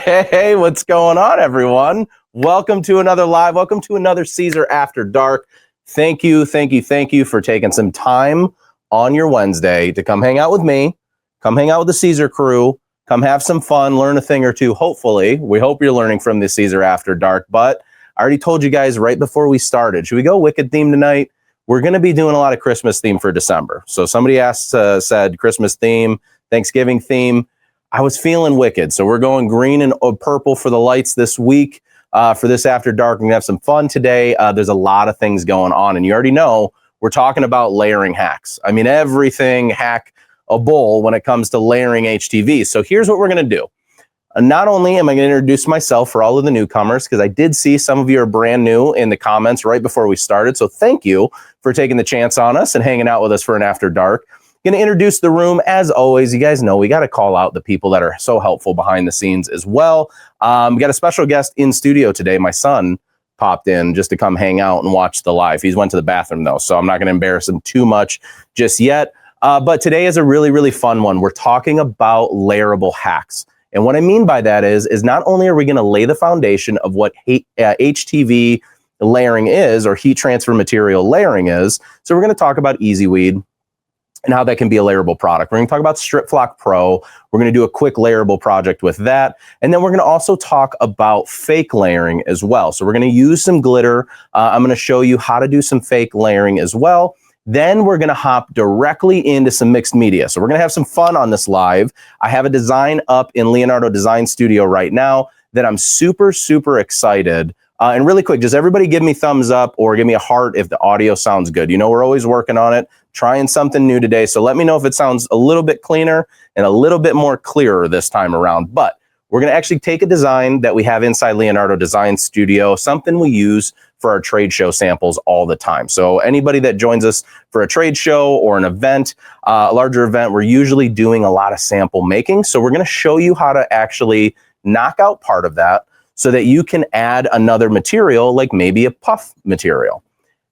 Hey, what's going on, everyone? Welcome to another live. Welcome to another Siser After Dark. Thank you for taking some time on your Wednesday to come hang out with me, come hang out with the Siser crew, come have some fun, learn a thing or two. Hopefully, we hope you're learning from the Siser After Dark. But I already told you guys right before we started, should we go Wicked theme tonight? We're going to be doing a lot of Christmas theme for December. So somebody asked, said Christmas theme, Thanksgiving theme. I was feeling Wicked, so we're going green and purple for the lights this week. For this After Dark, we're gonna have some fun today. There's a lot of things going on, and you already know we're talking about layering hacks. I mean, everything hackable when it comes to layering HTV. So here's what we're gonna do. Not only am I gonna introduce myself for all of the newcomers, because I did see some of you are brand new in the comments right before we started, so thank you for taking the chance on us and hanging out with us for an After Dark. Going to introduce the room as always. You guys know we got to call out the people that are so helpful behind the scenes as well. We got a special guest in studio today. My son popped in just to come hang out and watch the live. He's went to the bathroom though, so I'm not going to embarrass him too much just yet. But today is a really fun one. We're talking about layerable hacks. And what I mean by that is not only are we going to lay the foundation of what HTV layering is, or heat transfer material layering is. So we're going to talk about Easy Weed and how that can be a layerable product. We're going to talk about Strip Flock Pro. We're going to do a quick layerable project with that. And then we're going to also talk about fake layering as well. So we're going to use some glitter. I'm going to show you how to do some fake layering as well. Then we're going to hop directly into some mixed media. So we're going to have some fun on this live. I have a design up in Leonardo Design Studio right now that I'm super excited. And really quick, just everybody give me thumbs up or give me a heart if the audio sounds good. You know, we're always working on it, trying something new today. So let me know if it sounds a little bit cleaner and a little bit more clearer this time around. But we're going to actually take a design that we have inside Leonardo Design Studio, something we use for our trade show samples all the time. So anybody that joins us for a trade show or an event, a larger event, we're usually doing a lot of sample making. So we're going to show you how to actually knock out part of that so that you can add another material, like maybe a puff material.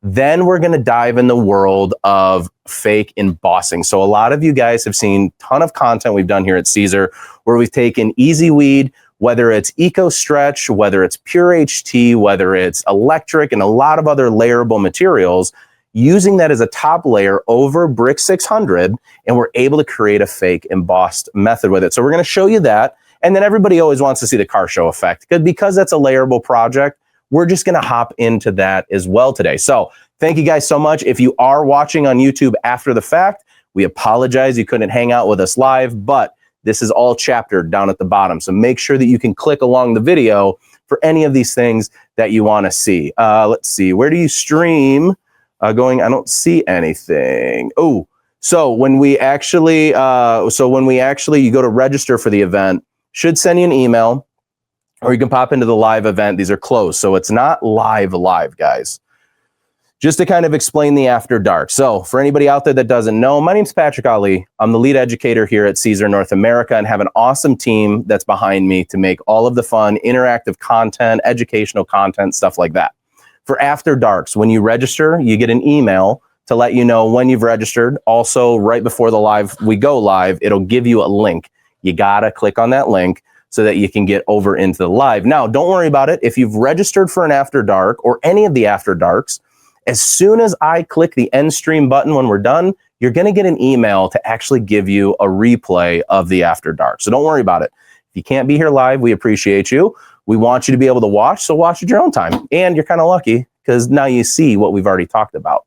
Then we're going to dive in the world of fake embossing. So a lot of you guys have seen a ton of content we've done here at Siser where we've taken Easy Weed, whether it's Eco Stretch, whether it's Pure HT, whether it's electric, and a lot of other layerable materials, using that as a top layer over Brick 600, and we're able to create a fake embossed method with it. So we're going to show you that. And then everybody always wants to see the car show effect because that's a layerable project. We're just going to hop into that as well today. So thank you guys so much. If you are watching on YouTube after the fact, we apologize you couldn't hang out with us live, but this is all chaptered down at the bottom. So make sure that you can click along the video for any of these things that you want to see. Let's see, where do you stream? I don't see anything. Oh, so when we actually, you go to register for the event, should send you an email, or you can pop into the live event. These are closed, so it's not live, guys. Just to kind of explain the After Dark. So for anybody out there that doesn't know, my name's Patrick Ali. I'm the lead educator here at Siser North America and have an awesome team that's behind me to make all of the fun, interactive content, educational content, stuff like that. For After Darks, when you register, you get an email to let you know when you've registered. Also, right before we go live, it'll give you a link. You gotta click on that link so that you can get over into the live. Now, don't worry about it. If you've registered for an After Dark or any of the After Darks, as soon as I click the end stream button when we're done, you're gonna get an email to actually give you a replay of the After Dark. So don't worry about it. If you can't be here live, we appreciate you. We want you to be able to watch, so watch at your own time. And you're kind of lucky because now you see what we've already talked about.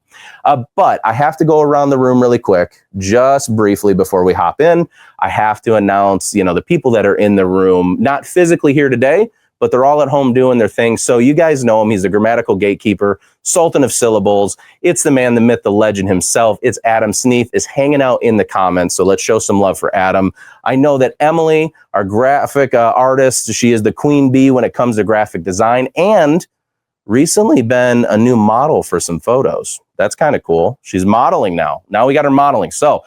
But I have to go around the room really quick, just briefly before we hop in. I have to announce, the people that are in the room, not physically here today, but they're all at home doing their thing. So you guys know him. He's the grammatical gatekeeper, sultan of syllables. It's the man, the myth, the legend himself. It's Adam Sneath is hanging out in the comments. So let's show some love for Adam. I know that Emily, our graphic artist, she is the queen bee when it comes to graphic design, and recently been a new model for some photos. That's kind of cool. She's modeling now. Now we got her modeling. So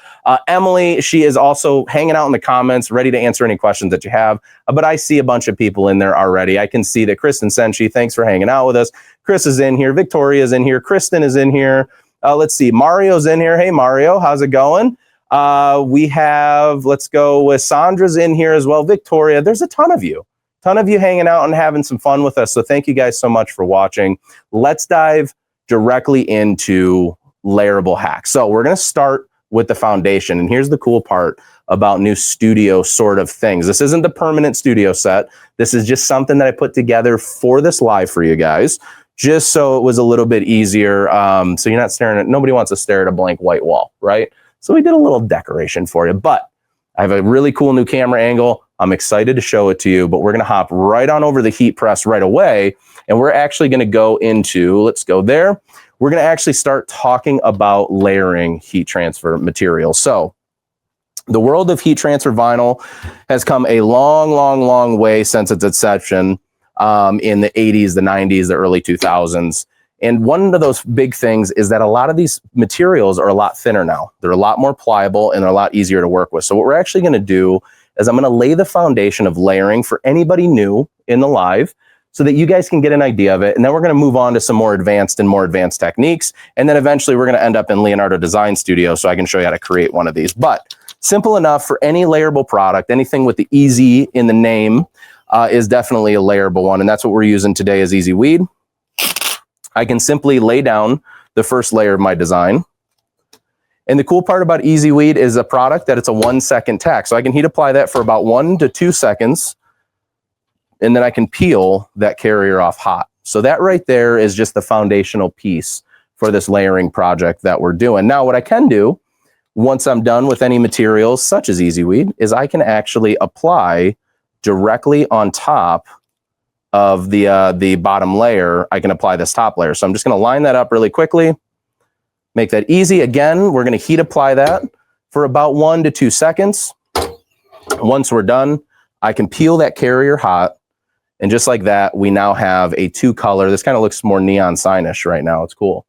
Emily, she is also hanging out in the comments, ready to answer any questions that you have. But I see a bunch of people in there already. I can see that Kristen Senshi, thanks for hanging out with us. Chris is in here. Victoria's in here. Kristen is in here. Let's see. Mario's in here. Hey, Mario, how's it going? Let's go with Sandra's in here as well. Victoria, there's a ton of you. ton of you hanging out and having some fun with us. So thank you guys so much for watching. Let's dive directly into layerable hacks. So we're going to start with the foundation. And here's the cool part about new studio sort of things. This isn't the permanent studio set. This is just something that I put together for this live for you guys, just so it was a little bit easier. So you're not staring at, nobody wants to stare at a blank white wall, right? So we did a little decoration for you, but I have a really cool new camera angle. I'm excited to show it to you, but we're going to hop right on over the heat press right away. And we're actually going to go into, let's go there. We're going to actually start talking about layering heat transfer material. So the world of heat transfer vinyl has come a long, long, long way since its inception in the 80s, the 90s, the early 2000s. And one of those big things is that a lot of these materials are a lot thinner now. They're a lot more pliable and they're a lot easier to work with. So what we're actually going to do is I'm going to lay the foundation of layering for anybody new in the live so that you guys can get an idea of it. And then we're going to move on to some more advanced techniques. And then eventually we're going to end up in Leonardo Design Studio so I can show you how to create one of these. But simple enough for any layerable product. Anything with the easy in the name is definitely a layerable one. And that's what we're using today is Easy Weed. I can simply lay down the first layer of my design. And the cool part about Easy Weed is a product that it's a 1 second tack. So I can heat apply that for about 1 to 2 seconds. And then I can peel that carrier off hot. So that right there is just the foundational piece for this layering project that we're doing. Now, what I can do once I'm done with any materials such as Easy Weed is I can actually apply directly on top of the bottom layer. I can apply this top layer. So I'm just going to line that up really quickly, make that easy. Again, we're going to heat apply that for about 1 to 2 seconds. Once we're done, I can peel that carrier hot. And just like that, we now have a 2-color. This kind of looks more neon signish right now. It's cool.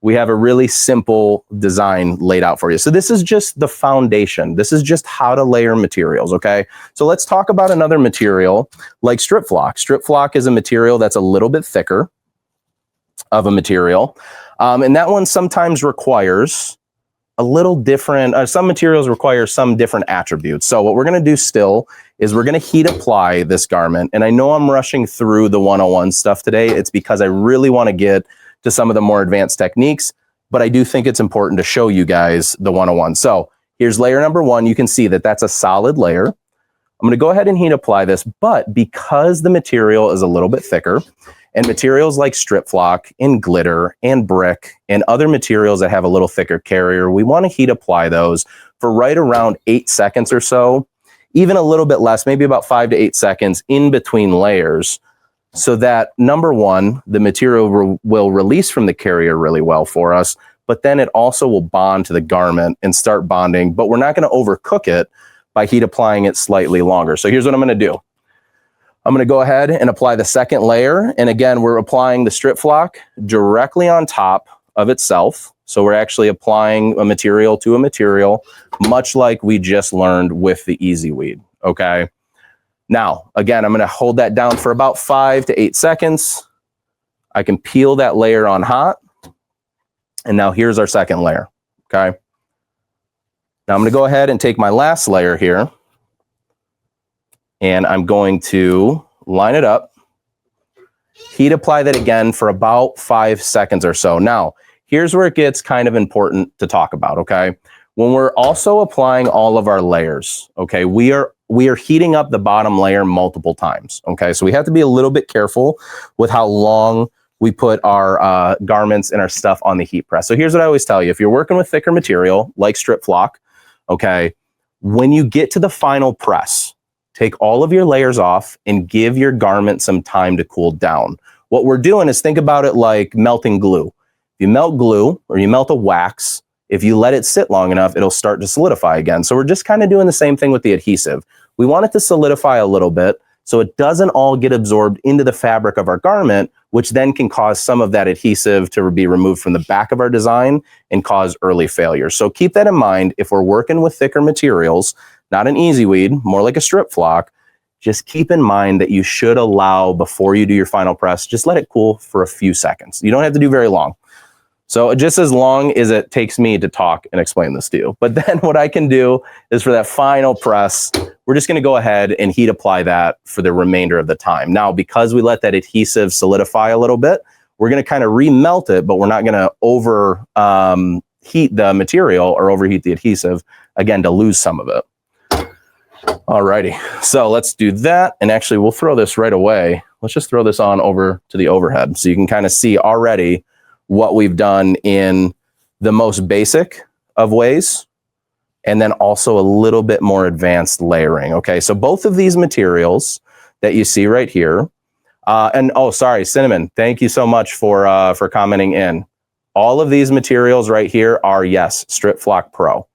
We have a really simple design laid out for you. So this is just the foundation. This is just how to layer materials, okay? So let's talk about another material like strip flock. Strip flock is a material that's a little bit thicker of a material. And that one sometimes requires a little different, some materials require some different attributes. So what we're gonna do still is we're gonna heat apply this garment. And I know I'm rushing through the 101 stuff today. It's because I really wanna get to some of the more advanced techniques, but I do think it's important to show you guys the 101. So here's layer number 1. You can see that that's a solid layer. I'm going to go ahead and heat apply this, but because the material is a little bit thicker and materials like strip flock and glitter and brick and other materials that have a little thicker carrier, we want to heat apply those for right around 8 seconds or so, even a little bit less, maybe about 5 to 8 seconds in between layers. So that number 1, the material will release from the carrier really well for us, but then it also will bond to the garment and start bonding, but we're not going to overcook it by heat applying it slightly longer. So here's what I'm going to do. I'm going to go ahead and apply the second layer. And again, we're applying the strip flock directly on top of itself. So we're actually applying a material to a material, much like we just learned with the Easy Weed, okay? Now, again, I'm going to hold that down for about 5 to 8 seconds. I can peel that layer on hot. And now here's our second layer, okay? Now I'm going to go ahead and take my last layer here. And I'm going to line it up. Heat apply that again for about 5 seconds or so. Now, here's where it gets kind of important to talk about, okay? When we're also applying all of our layers, okay, we are heating up the bottom layer multiple times, okay? So we have to be a little bit careful with how long we put our garments and our stuff on the heat press. So here's what I always tell you. If you're working with thicker material, like strip flock, okay, when you get to the final press, take all of your layers off and give your garment some time to cool down. What we're doing is think about it like melting glue. If you melt glue or you melt a wax, if you let it sit long enough, it'll start to solidify again. So we're just kind of doing the same thing with the adhesive. We want it to solidify a little bit so it doesn't all get absorbed into the fabric of our garment, which then can cause some of that adhesive to be removed from the back of our design and cause early failure. So keep that in mind. If we're working with thicker materials, not an Easy Weed, more like a strip flock, just keep in mind that you should allow, before you do your final press, just let it cool for a few seconds. You don't have to do very long. So just as long as it takes me to talk and explain this to you. But then what I can do is for that final press, we're just going to go ahead and heat apply that for the remainder of the time. Now, because we let that adhesive solidify a little bit, we're going to kind of remelt it, but we're not going to over heat the material or overheat the adhesive, again, to lose some of it. Alrighty, so let's do that. And actually, we'll throw this right away. Let's just throw this on over to the overhead so you can kind of see already what we've done in the most basic of ways, and then also a little bit more advanced layering. Okay, so both of these materials that you see right here, and oh, sorry, Cinnamon, thank you so much for commenting in. All of these materials right here are, yes, Strip Flock Pro.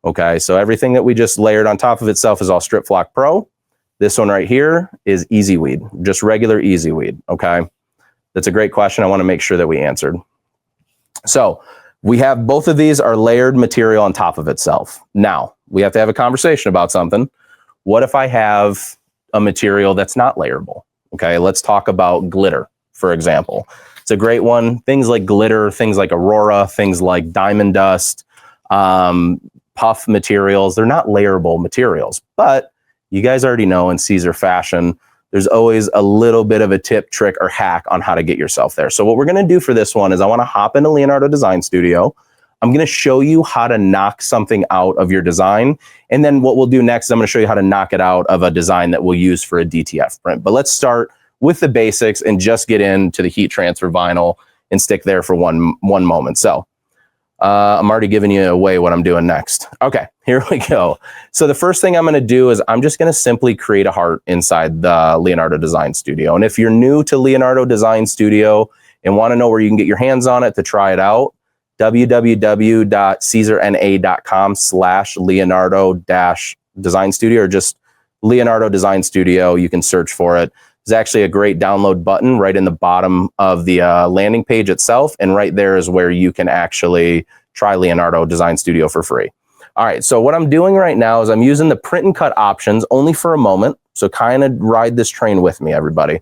Okay, so everything that we just layered on top of itself is all Strip Flock Pro. This one right here is Easy Weed, just regular Easy Weed. Okay. That's a great question. I want to make sure that we answered. So we have both of these are layered material on top of itself. Now we have to have a conversation about something. What if I have a material that's not layerable? Okay, let's talk about glitter, for example. It's a great one. Things like glitter, things like Aurora, things like diamond dust, puff materials, they're not layerable materials. But you guys already know in Siser fashion, there's always a little bit of a tip, trick, or hack on how to get yourself there. So what we're going to do for this one is I want to hop into Leonardo Design Studio. I'm going to show you how to knock something out of your design. And then what we'll do next is I'm going to show you how to knock it out of a design that we'll use for a DTF print. But let's start with the basics and just get into the heat transfer vinyl and stick there for one moment. So I'm already giving you away what I'm doing next. Okay, here we go. So the first thing I'm going to do is I'm just going to simply create a heart inside the Leonardo Design Studio. And if you're new to Leonardo Design Studio and want to know where you can get your hands on it to try it out, www.caesarna.com/Leonardo-Design Studio, or just Leonardo Design Studio. You can search for it. There's actually a great download button right in the bottom of the landing page itself. And right there is where you can actually try Leonardo Design Studio for free. All right, so what I'm doing right now is I'm using the print and cut options only for a moment. So kind of ride this train with me, everybody.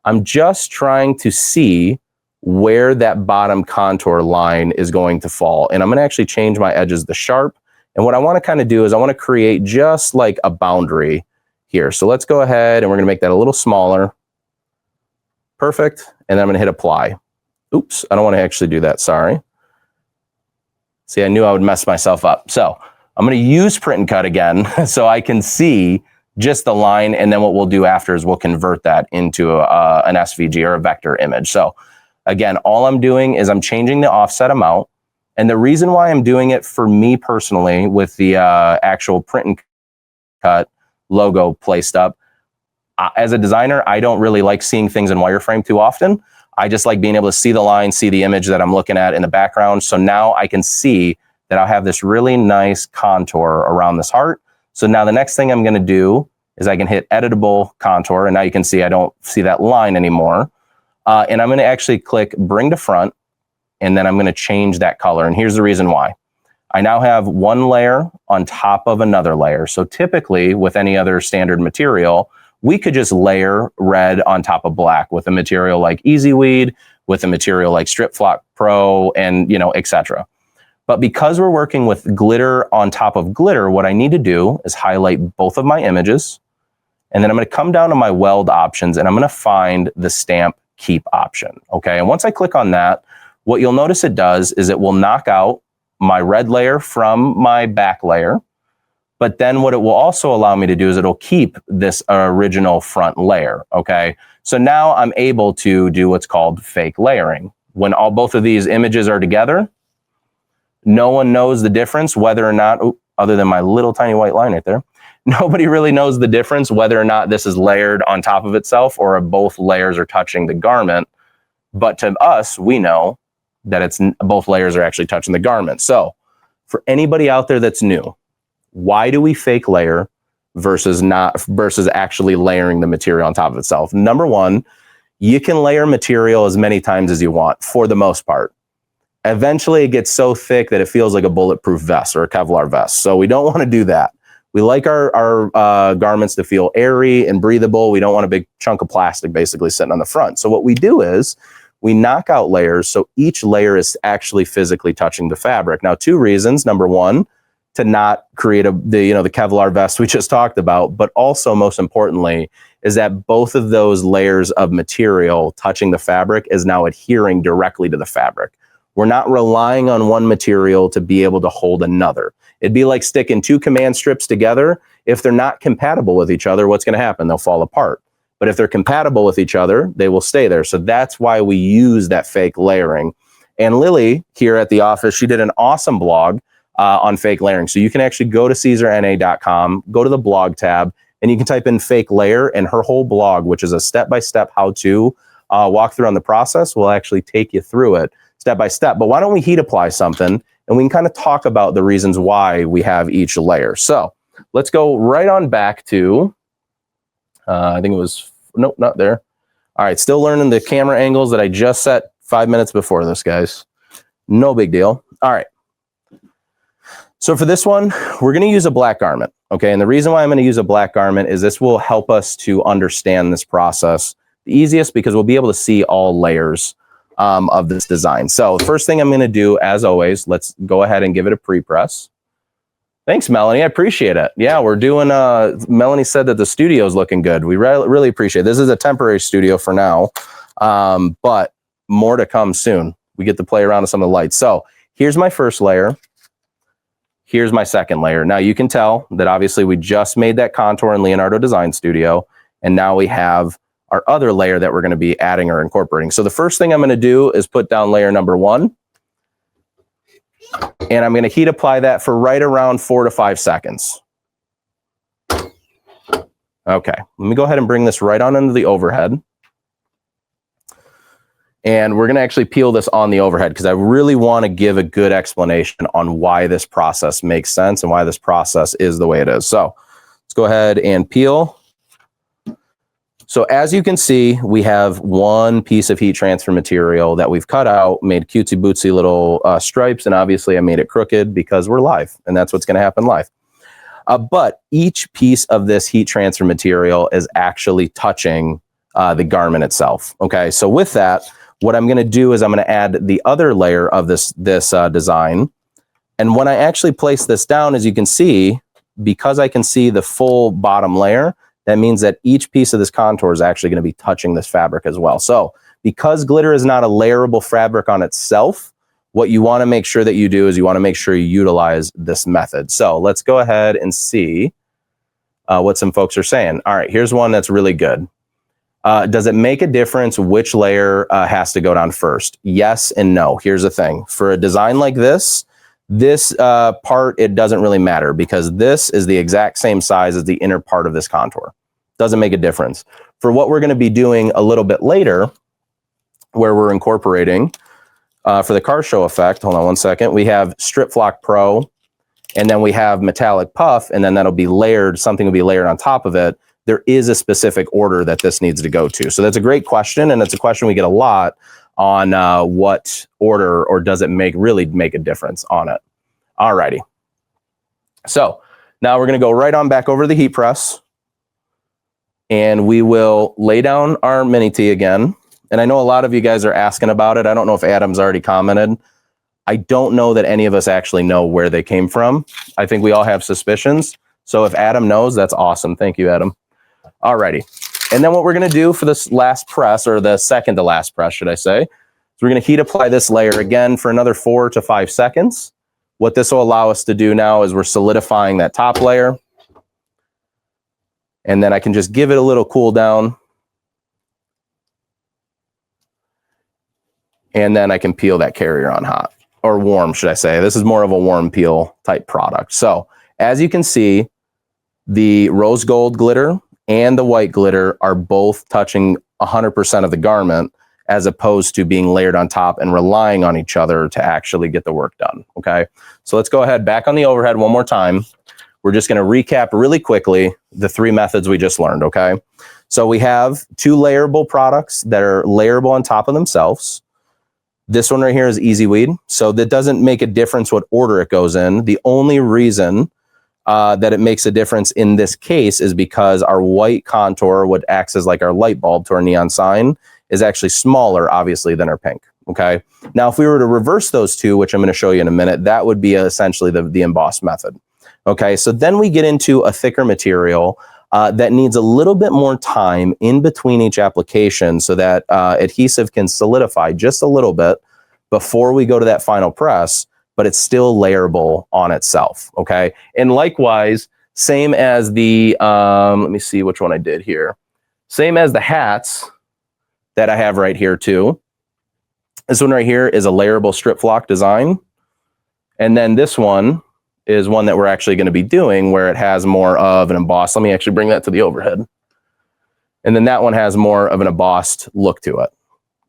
I'm just trying to see where that bottom contour line is going to fall. And I'm gonna actually change my edges to sharp. And what I wanna kind of do is I wanna create just like a boundary here. So let's go ahead and we're gonna make that a little smaller. Perfect. And then I'm gonna hit apply. Oops, I don't wanna actually do that, sorry. See, I knew I would mess myself up. So I'm gonna use print and cut again so I can see just the line, and then what we'll do after is we'll convert that into an SVG or a vector image. So again, all I'm doing is I'm changing the offset amount. And the reason why I'm doing it for me personally with the actual print and cut logo placed up, as a designer, I don't really like seeing things in wireframe too often. I just like being able to see the line, see the image that I'm looking at in the background. So now I can see that I'll have this really nice contour around this heart. So now the next thing I'm gonna do is I can hit editable contour, and now you can see I don't see that line anymore. And I'm gonna actually click bring to front, and then I'm gonna change that color. And here's the reason why. I now have one layer on top of another layer. So typically with any other standard material, we could just layer red on top of black with a material like Easy Weed, with a material like Strip Flock Pro, and etc. But because we're working with glitter on top of glitter, what I need to do is highlight both of my images, and then I'm gonna come down to my weld options, and I'm gonna find the stamp keep option, okay? And once I click on that, what you'll notice it does is it will knock out my red layer from my back layer, but then what it will also allow me to do is it'll keep this original front layer, okay? So now I'm able to do what's called fake layering. When both of these images are together, no one knows the difference whether or not, other than my little tiny white line right there, nobody really knows the difference whether or not this is layered on top of itself or both layers are touching the garment. But to us, we know that both layers are actually touching the garment. So for anybody out there that's new, why do we fake layer versus actually layering the material on top of itself? Number one, you can layer material as many times as you want for the most part. Eventually it gets so thick that it feels like a bulletproof vest or a Kevlar vest. So we don't want to do that. We like our garments to feel airy and breathable. We don't want a big chunk of plastic basically sitting on the front. So what we do is we knock out layers, so each layer is actually physically touching the fabric. Now, 2 reasons. Number 1, to not create the Kevlar vest we just talked about, but also most importantly is that both of those layers of material touching the fabric is now adhering directly to the fabric. We're not relying on one material to be able to hold another. It'd be like sticking 2 command strips together. If they're not compatible with each other, what's going to happen? They'll fall apart. But if they're compatible with each other, they will stay there. So that's why we use that fake layering. And Lily here at the office, she did an awesome blog on fake layering. So you can actually go to CaesarNA.com, go to the blog tab, and you can type in fake layer, and her whole blog, which is a step-by-step how-to walkthrough on the process, will actually take you through it step by step. But why don't we heat apply something, and we can kind of talk about the reasons why we have each layer. So let's go right on back to, I think it was, nope, not there. All right, still learning the camera angles that I just set 5 minutes before this, guys. No big deal. All right. So for this one, we're going to use a black garment, okay? And the reason why I'm going to use a black garment is this will help us to understand this process the easiest, because we'll be able to see all layers of this design. So the first thing I'm going to do, as always, let's go ahead and give it a pre-press. Thanks, Melanie. I appreciate it. Yeah, we're doing, Melanie said that the studio is looking good. We really appreciate it. This is a temporary studio for now, but more to come soon. We get to play around with some of the lights. So here's my first layer. Here's my second layer. Now you can tell that obviously we just made that contour in Leonardo Design Studio, and now we have our other layer that we're going to be adding or incorporating. So the first thing I'm going to do is put down layer number 1, and I'm going to heat apply that for right around 4 to 5 seconds. Okay, let me go ahead and bring this right on into the overhead. And we're going to actually peel this on the overhead because I really want to give a good explanation on why this process makes sense and why this process is the way it is. So let's go ahead and peel. So as you can see, we have one piece of heat transfer material that we've cut out, made cutesy bootsy little stripes, and obviously I made it crooked because we're live, and that's what's going to happen live. But each piece of this heat transfer material is actually touching the garment itself. Okay, so with that, what I'm going to do is I'm going to add the other layer of this design. And when I actually place this down, as you can see, because I can see the full bottom layer, that means that each piece of this contour is actually going to be touching this fabric as well. So because glitter is not a layerable fabric on itself, what you want to make sure that you do is you want to make sure you utilize this method. So let's go ahead and see what some folks are saying. All right, here's one that's really good. Does it make a difference which layer has to go down first? Yes and no. Here's the thing. For a design like this part, it doesn't really matter because this is the exact same size as the inner part of this contour. Doesn't make a difference. For what we're going to be doing a little bit later, where we're incorporating for the car show effect, hold on one second, we have Strip Flock Pro, and then we have Metallic Puff, and then that'll be layered, something will be layered on top of it. There is a specific order that this needs to go to. So that's a great question, and it's a question we get a lot on what order, or does it really make a difference on it. Alrighty. So now we're going to go right on back over to the heat press, and we will lay down our mini tee again. And I know a lot of you guys are asking about it. I don't know if Adam's already commented. I don't know that any of us actually know where they came from. I think we all have suspicions. So if Adam knows, that's awesome. Thank you, Adam. Alrighty. And then what we're going to do for this last press, or the second to last press, should I say, is we're going to heat apply this layer again for another 4 to 5 seconds. What this will allow us to do now is we're solidifying that top layer. And then I can just give it a little cool down. And then I can peel that carrier on hot, or warm, should I say. This is more of a warm peel type product. So as you can see, the rose gold glitter and the white glitter are both touching 100% of the garment, as opposed to being layered on top and relying on each other to actually get the work done. Okay, so let's go ahead back on the overhead one more time. We're just going to recap really quickly the 3 methods we just learned. Okay, so we have 2 layerable products that are layerable on top of themselves. This one right here is Easy Weed, so that doesn't make a difference what order it goes in. The only reason that it makes a difference in this case is because our white contour, what acts as like our light bulb to our neon sign, is actually smaller, obviously, than our pink. Okay. Now, if we were to reverse those two, which I'm going to show you in a minute, that would be essentially the embossed method. Okay. So then we get into a thicker material that needs a little bit more time in between each application so that adhesive can solidify just a little bit before we go to that final press, but it's still layerable on itself. Okay. And likewise, same as the, let me see which one I did here. Same as the hats that I have right here too. This one right here is a layerable strip flock design. And then this one is one that we're actually going to be doing where it has more of an embossed. Let me actually bring that to the overhead. And then that one has more of an embossed look to it.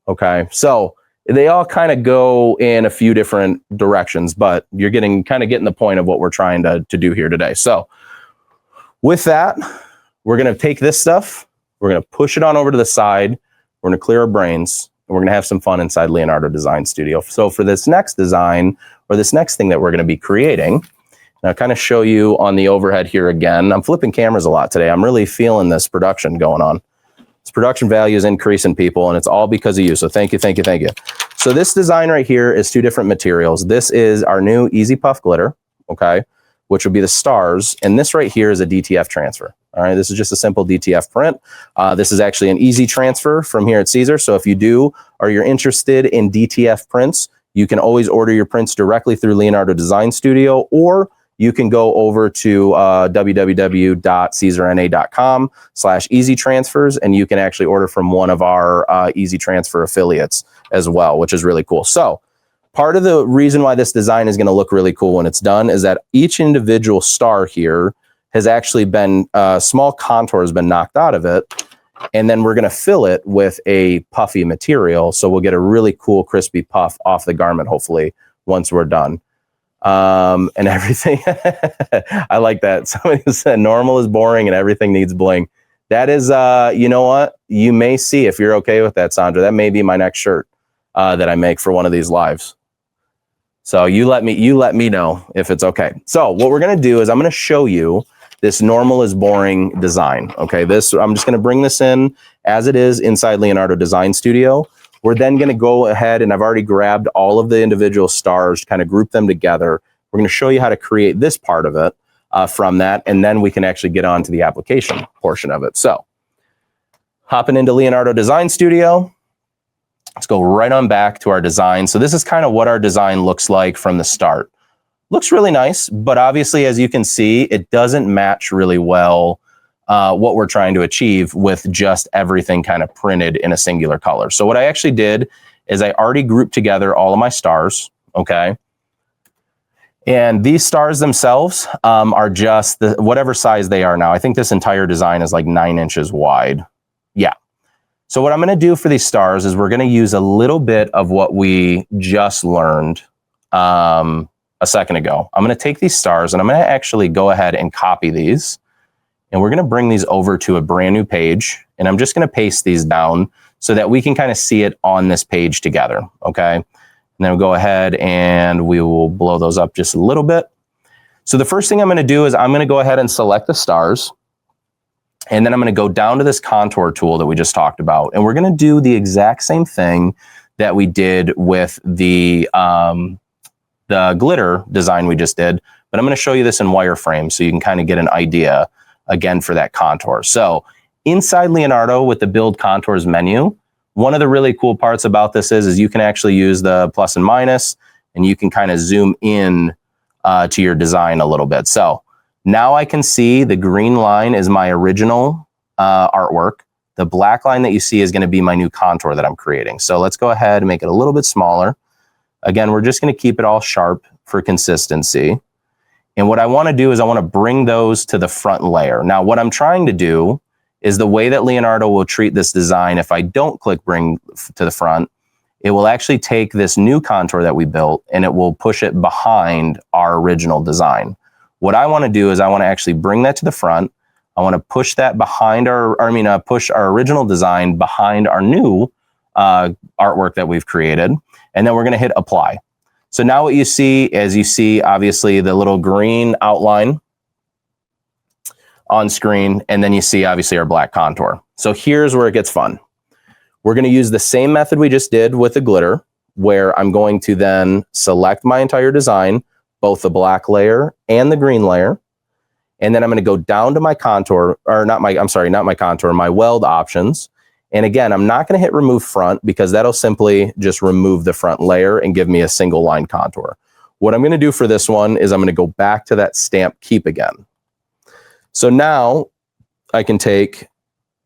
Okay. So they all kind of go in a few different directions, but you're getting the point of what we're trying to do here today. So with that, we're going to take this stuff, we're going to push it on over to the side, we're going to clear our brains, and we're going to have some fun inside Leonardo Design Studio. So for this next design, or this next thing that we're going to be creating, and I'll kind of show you on the overhead here again. I'm flipping cameras a lot today. I'm really feeling this production going on. This production value is increasing, people, and it's all because of you. So thank you, thank you, thank you. So this design right here is two different materials. This is our new Easy Puff glitter, okay, which would be the stars. And this right here is a DTF transfer. All right, this is just a simple DTF print. This is actually an easy transfer from here at Siser. So if you do, or you're interested in DTF prints, you can always order your prints directly through Leonardo Design Studio, or you can go over to www.siserna.com/easy transfers, and you can actually order from one of our easy transfer affiliates as well, which is really cool. So part of the reason why this design is going to look really cool when it's done is that each individual star here has actually been, small contour has been knocked out of it. And then we're going to fill it with a puffy material. So we'll get a really cool, crispy puff off the garment, hopefully, once we're done. And everything, I like that. Somebody said normal is boring and everything needs bling. That is, you know what? You may see, if you're okay with that, Sandra, that may be my next shirt that I make for one of these lives. So you let me know if it's okay. So what we're going to do is I'm going to show you this normal is boring design. Okay, I'm just going to bring this in as it is inside Leonardo Design Studio. We're then going to go ahead, and I've already grabbed all of the individual stars, kind of group them together. We're going to show you how to create this part of it from that, and then we can actually get on to the application portion of it. So hopping into Leonardo Design Studio, let's go right on back to our design. So this is kind of what our design looks like from the start. Looks really nice, but obviously, as you can see, it doesn't match really well what we're trying to achieve with just everything kind of printed in a singular color. So what I actually did is I already grouped together all of my stars, okay? And these stars themselves are just whatever size they are now. I think this entire design is like 9 inches wide. Yeah. So what I'm going to do for these stars is we're going to use a little bit of what we just learned a second ago. I'm going to take these stars and I'm going to actually go ahead and copy these. And we're going to bring these over to a brand new page. And I'm just going to paste these down so that we can kind of see it on this page together. Okay. And then we'll go ahead and we will blow those up just a little bit. So the first thing I'm going to do is I'm going to go ahead and select the stars. And then I'm going to go down to this contour tool that we just talked about. And we're going to do the exact same thing that we did with the glitter design we just did. But I'm going to show you this in wireframe so you can kind of get an idea again for that contour. So inside Leonardo with the build contours menu, one of the really cool parts about this is you can actually use the plus and minus, and you can kind of zoom in to your design a little bit. So now I can see the green line is my original artwork. The black line that you see is going to be my new contour that I'm creating. So let's go ahead and make it a little bit smaller. Again, we're just going to keep it all sharp for consistency. And what I want to do is I want to bring those to the front layer. Now, what I'm trying to do is the way that Leonardo will treat this design, if I don't click bring to the front, it will actually take this new contour that we built and it will push it behind our original design. What I want to do is I want to actually bring that to the front. I want to push that behind push our original design behind our new artwork that we've created. And then we're going to hit apply. So now what you see is obviously the little green outline on screen, and then you see obviously our black contour. So here's where it gets fun. We're going to use the same method we just did with the glitter, where I'm going to then select my entire design, both the black layer and the green layer. And then I'm going to go down to my contour, or not my contour, my weld options. And again, I'm not going to hit remove front because that'll simply just remove the front layer and give me a single line contour. What I'm going to do for this one is I'm going to go back to that stamp keep again. So now I can take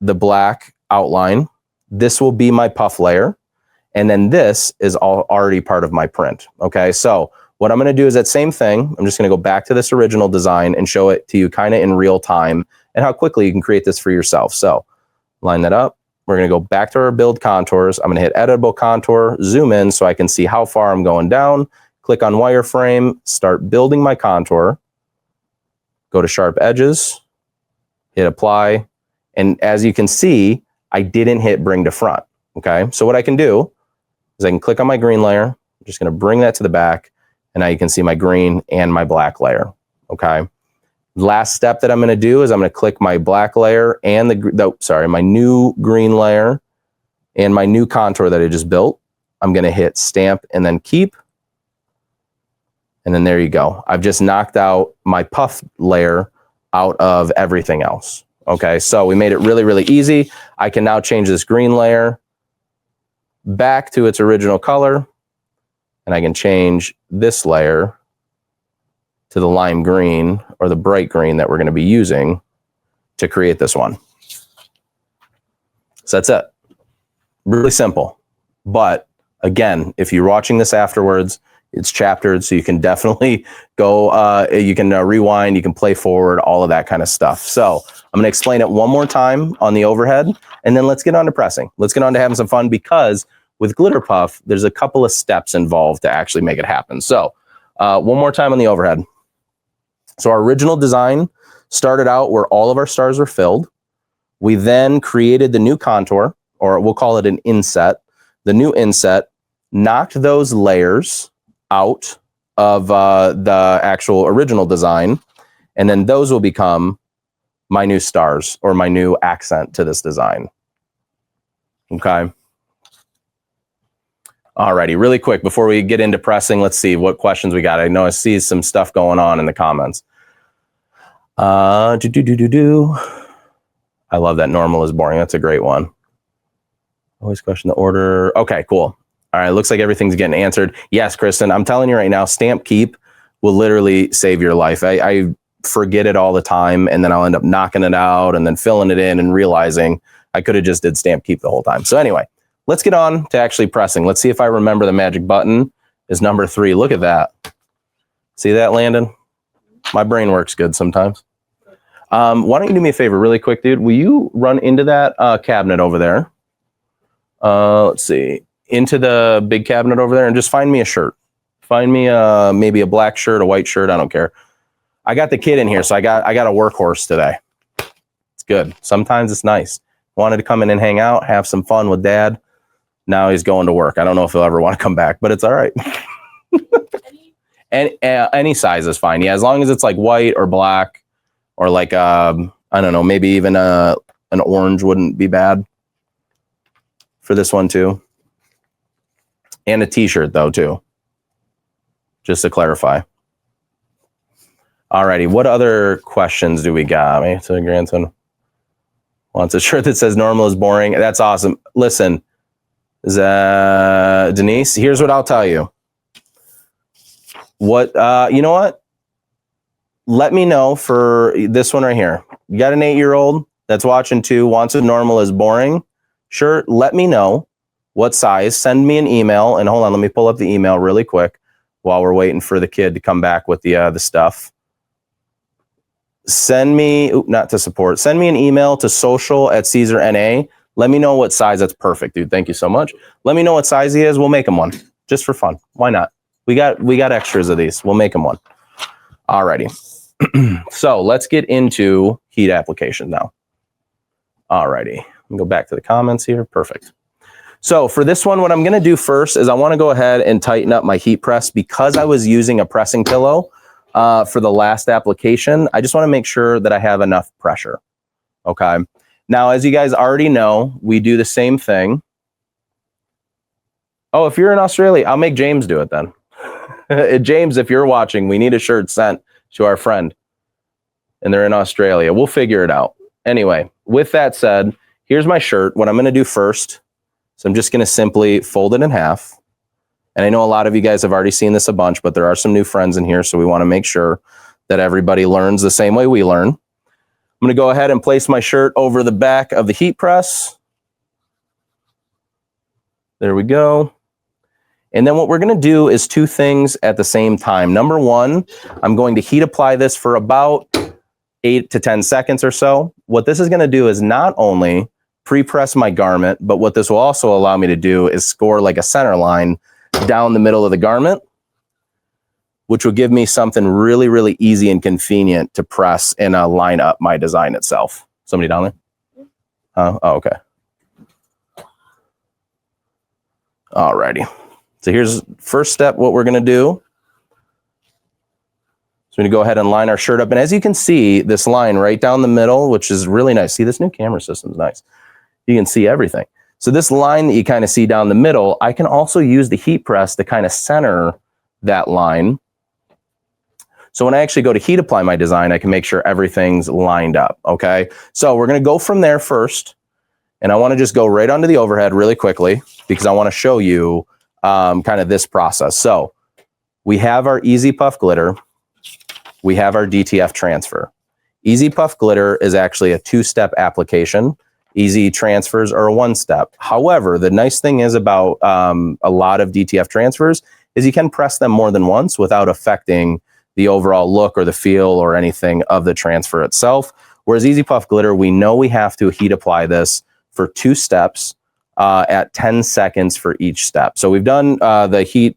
the black outline. This will be my puff layer. And then this is already part of my print. Okay, so what I'm going to do is that same thing. I'm just going to go back to this original design and show it to you kind of in real time and how quickly you can create this for yourself. So line that up. We're going to go back to our build contours. I'm going to hit editable contour, zoom in so I can see how far I'm going down. Click on wireframe, start building my contour. Go to sharp edges, hit apply. And as you can see, I didn't hit bring to front. Okay, so what I can do is I can click on my green layer. I'm just going to bring that to the back. And now you can see my green and my black layer. Okay. Last step that I'm going to do is I'm going to click my black layer and my new green layer and my new contour that I just built. I'm going to hit stamp and then keep. And then there you go. I've just knocked out my puff layer out of everything else. Okay. So we made it really, really easy. I can now change this green layer back to its original color. And I can change this layer to the lime green or the bright green that we're going to be using to create this one. So that's it. Really simple. But again, if you're watching this afterwards, it's chaptered, so you can definitely go, you can rewind, you can play forward, all of that kind of stuff. So I'm going to explain it one more time on the overhead, and then let's get on to pressing. Let's get on to having some fun, because with Glitter Puff, there's a couple of steps involved to actually make it happen. So one more time on the overhead. So our original design started out where all of our stars were filled. We then created the new contour, or we'll call it an inset. The new inset, knocked those layers out of the actual original design, and then those will become my new stars, or my new accent to this design. Okay. Alrighty, really quick before we get into pressing, let's see what questions we got. I know I see some stuff going on in the comments. I love that normal is boring. That's a great one. Always question the order. Okay, cool. All right, looks like everything's getting answered. Yes, Kristen, I'm telling you right now, stamp keep will literally save your life. I forget it all the time, and then I'll end up knocking it out and then filling it in and realizing I could have just did stamp keep the whole time. So anyway, let's get on to actually pressing. Let's see if I remember the magic button is number 3. Look at that. See that, Landon? My brain works good sometimes. Why don't you do me a favor really quick, dude? Will you run into that cabinet over there? Let's see. Into the big cabinet over there and just find me a shirt. Find me maybe a black shirt, a white shirt. I don't care. I got the kid in here, so I got a workhorse today. It's good. Sometimes it's nice. Wanted to come in and hang out, have some fun with Dad. Now he's going to work. I don't know if he'll ever want to come back, but it's all right. Any size is fine. Yeah, as long as it's like white or black, or like I don't know, maybe even an orange wouldn't be bad for this one too. And a t-shirt though too, just to clarify. Alrighty, what other questions do we got? My grandson wants a shirt that says normal is boring. That's awesome. Listen, Denise, here's what I'll tell you. What you know what? Let me know for this one right here. You got an 8-year-old that's watching too, wants a normal is boring shirt. Let me know what size. Send me an email, and hold on, let me pull up the email really quick while we're waiting for the kid to come back with the stuff. Send me, not to support, send me an email to social@SiserNA. Let me know what size. That's perfect, dude. Thank you so much. Let me know what size he is. We'll make him one just for fun. Why not? We got extras of these. We'll make him one. Alrighty. So let's get into heat application now. Alrighty. Let me go back to the comments here. Perfect. So for this one, what I'm going to do first is I want to go ahead and tighten up my heat press, because I was using a pressing pillow for the last application. I just want to make sure that I have enough pressure. Okay. Now, as you guys already know, we do the same thing Oh, if you're in Australia, I'll make James do it then. James, if you're watching, we need a shirt sent to our friend. And they're in Australia. We'll figure it out. Anyway, with that said, here's my shirt. What I'm going to do first, so I'm just going to simply fold it in half. And I know a lot of you guys have already seen this a bunch, but there are some new friends in here, so we want to make sure that everybody learns the same way we learn. I'm going to go ahead and place my shirt over the back of the heat press. There we go. And then what we're going to do is two things at the same time. Number one, I'm going to heat apply this for about 8 to 10 seconds or so. What this is going to do is not only pre-press my garment, but what this will also allow me to do is score like a center line down the middle of the garment, which will give me something really, really easy and convenient to press and line up my design itself. Somebody down there? Oh, okay. Alrighty. So here's first step, what we're going to do. So we're going to go ahead and line our shirt up. And as you can see, this line right down the middle, which is really nice. See, this new camera system is nice. You can see everything. So this line that you kind of see down the middle, I can also use the heat press to kind of center that line. So when I actually go to heat apply my design, I can make sure everything's lined up, okay? So we're going to go from there first. And I want to just go right onto the overhead really quickly because I want to show you kind of this process. So we have our Easy Puff glitter. We have our DTF transfer. Easy Puff glitter is actually a 2-step application. Easy transfers are a 1-step. However, the nice thing is about a lot of DTF transfers is you can press them more than once without affecting the overall look or the feel or anything of the transfer itself. Whereas Easy Puff glitter, we know we have to heat apply this for 2 steps at 10 seconds for each step. So we've done Easy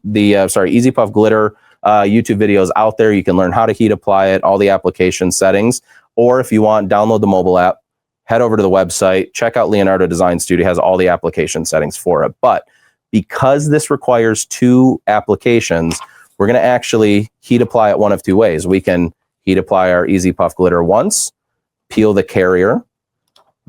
Puff glitter YouTube videos out there. You can learn how to heat apply it, all the application settings, or if you want, download the mobile app, head over to the website, check out Leonardo Design Studio, has all the application settings for it. But because this requires 2 applications, we're going to actually heat apply it one of 2 ways. We can heat apply our Easy Puff glitter once, peel the carrier,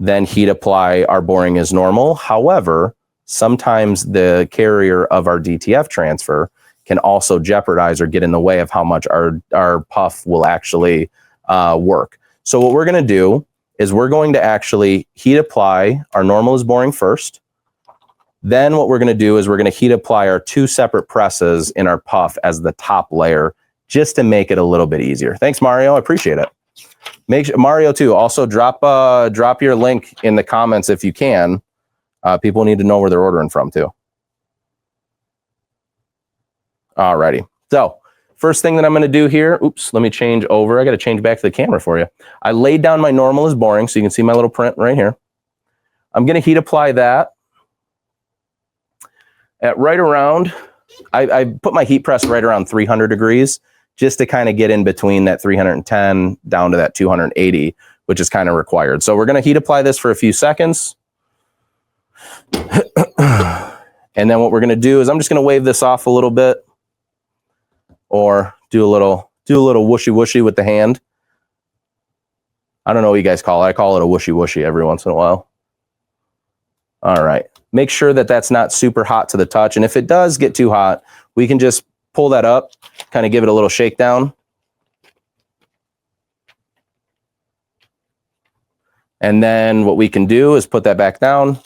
then heat apply our boring as normal. However, sometimes the carrier of our DTF transfer can also jeopardize or get in the way of how much our puff will actually work. So what we're going to do is we're going to actually heat apply our normal as boring first. Then what we're going to do is we're going to heat apply our 2 separate presses in our puff as the top layer, just to make it a little bit easier. Thanks, Mario. I appreciate it. Make sure, Mario too, also drop your link in the comments if you can. People need to know where they're ordering from too. Alrighty. So first thing that I'm going to do here, oops, let me change over. I got to change back to the camera for you. I laid down my normal as boring, so you can see my little print right here. I'm going to heat apply that at right around, I put my heat press right around 300 degrees, just to kind of get in between that 310 down to that 280, which is kind of required. So we're going to heat apply this for a few seconds. And then what we're going to do is I'm just going to wave this off a little bit, or do a little whooshy whooshy with the hand. I don't know what you guys call it. I call it a whooshy whooshy every once in a while. All right. Make sure that that's not super hot to the touch. And if it does get too hot, we can just pull that up, kind of give it a little shakedown. And then what we can do is put that back down,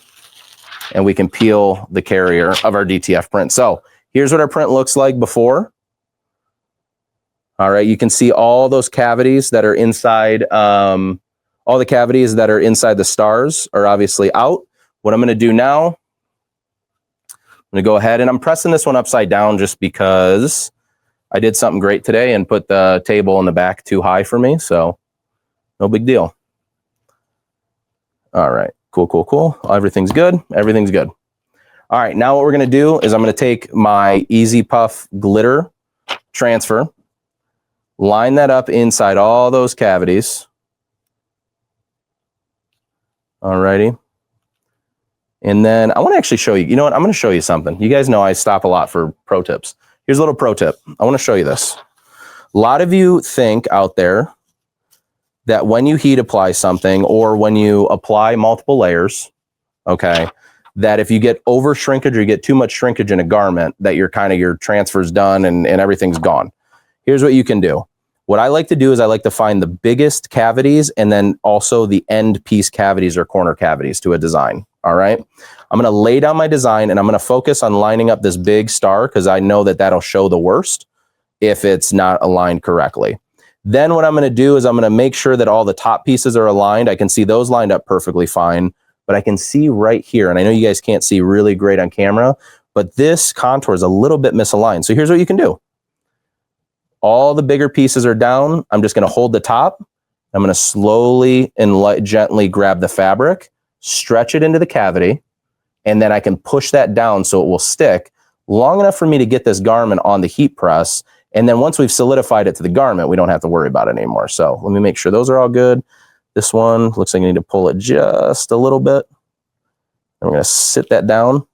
and we can peel the carrier of our DTF print. So here's what our print looks like before. All right, you can see all those cavities that are inside, all the cavities that are inside the stars are obviously out. What I'm going to do now, I'm going to go ahead and I'm pressing this one upside down just because I did something great today and put the table in the back too high for me. So no big deal. All right, cool, cool, cool. Everything's good. Everything's good. All right, now what we're going to do is I'm going to take my Easy Puff glitter transfer, line that up inside all those cavities. All righty. And then I want to actually show you, you know what, I'm going to show you something. You guys know I stop a lot for pro tips. Here's a little pro tip. I want to show you this. A lot of you think out there that when you heat apply something or when you apply multiple layers, okay, that if you get over shrinkage or you get too much shrinkage in a garment, that your transfer's done and everything's gone. Here's what you can do. What I like to do is I like to find the biggest cavities and then also the end piece cavities or corner cavities to a design. All right. I'm going to lay down my design and I'm going to focus on lining up this big star because I know that that'll show the worst if it's not aligned correctly. Then what I'm going to do is I'm going to make sure that all the top pieces are aligned. I can see those lined up perfectly fine, but I can see right here, and I know you guys can't see really great on camera, but this contour is a little bit misaligned. So here's what you can do. All the bigger pieces are down. I'm just going to hold the top. I'm going to slowly and gently grab the fabric, stretch it into the cavity, and then I can push that down so it will stick long enough for me to get this garment on the heat press. And then once we've solidified it to the garment, we don't have to worry about it anymore. So let me make sure those are all good. This one looks like I need to pull it just a little bit. I'm going to sit that down.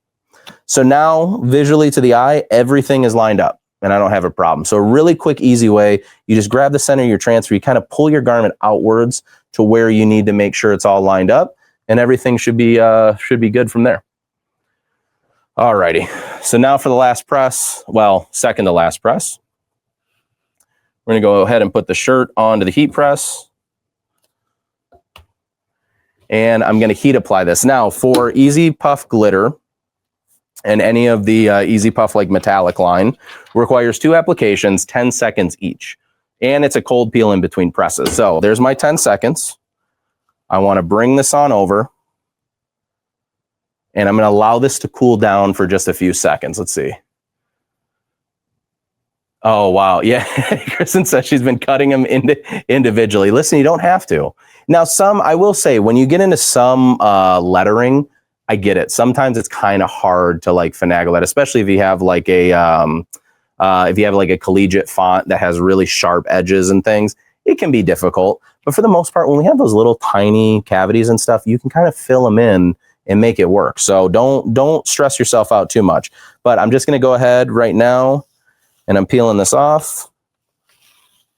So now visually to the eye, everything is lined up and I don't have a problem. So a really quick, easy way, you just grab the center of your transfer, you kind of pull your garment outwards to where you need to make sure it's all lined up and everything should be good from there. Alrighty, so now for the last press, well, second to last press. We're gonna go ahead and put the shirt onto the heat press. And I'm gonna heat apply this. Now for Easy Puff glitter and any of the Easy Puff like metallic line requires 2 applications, 10 seconds each. And it's a cold peel in between presses. So there's my 10 seconds. I wanna bring this on over. And I'm going to allow this to cool down for just a few seconds. Let's see. Oh, wow. Yeah. Kristen says she's been cutting them individually. Listen, you don't have to. Now, I will say, when you get into some lettering, I get it. Sometimes it's kind of hard to like finagle that, especially if you have like a collegiate font that has really sharp edges and things. It can be difficult. But for the most part, when we have those little tiny cavities and stuff, you can kind of fill them in and make it work. So don't stress yourself out too much. But I'm just going to go ahead right now and I'm peeling this off.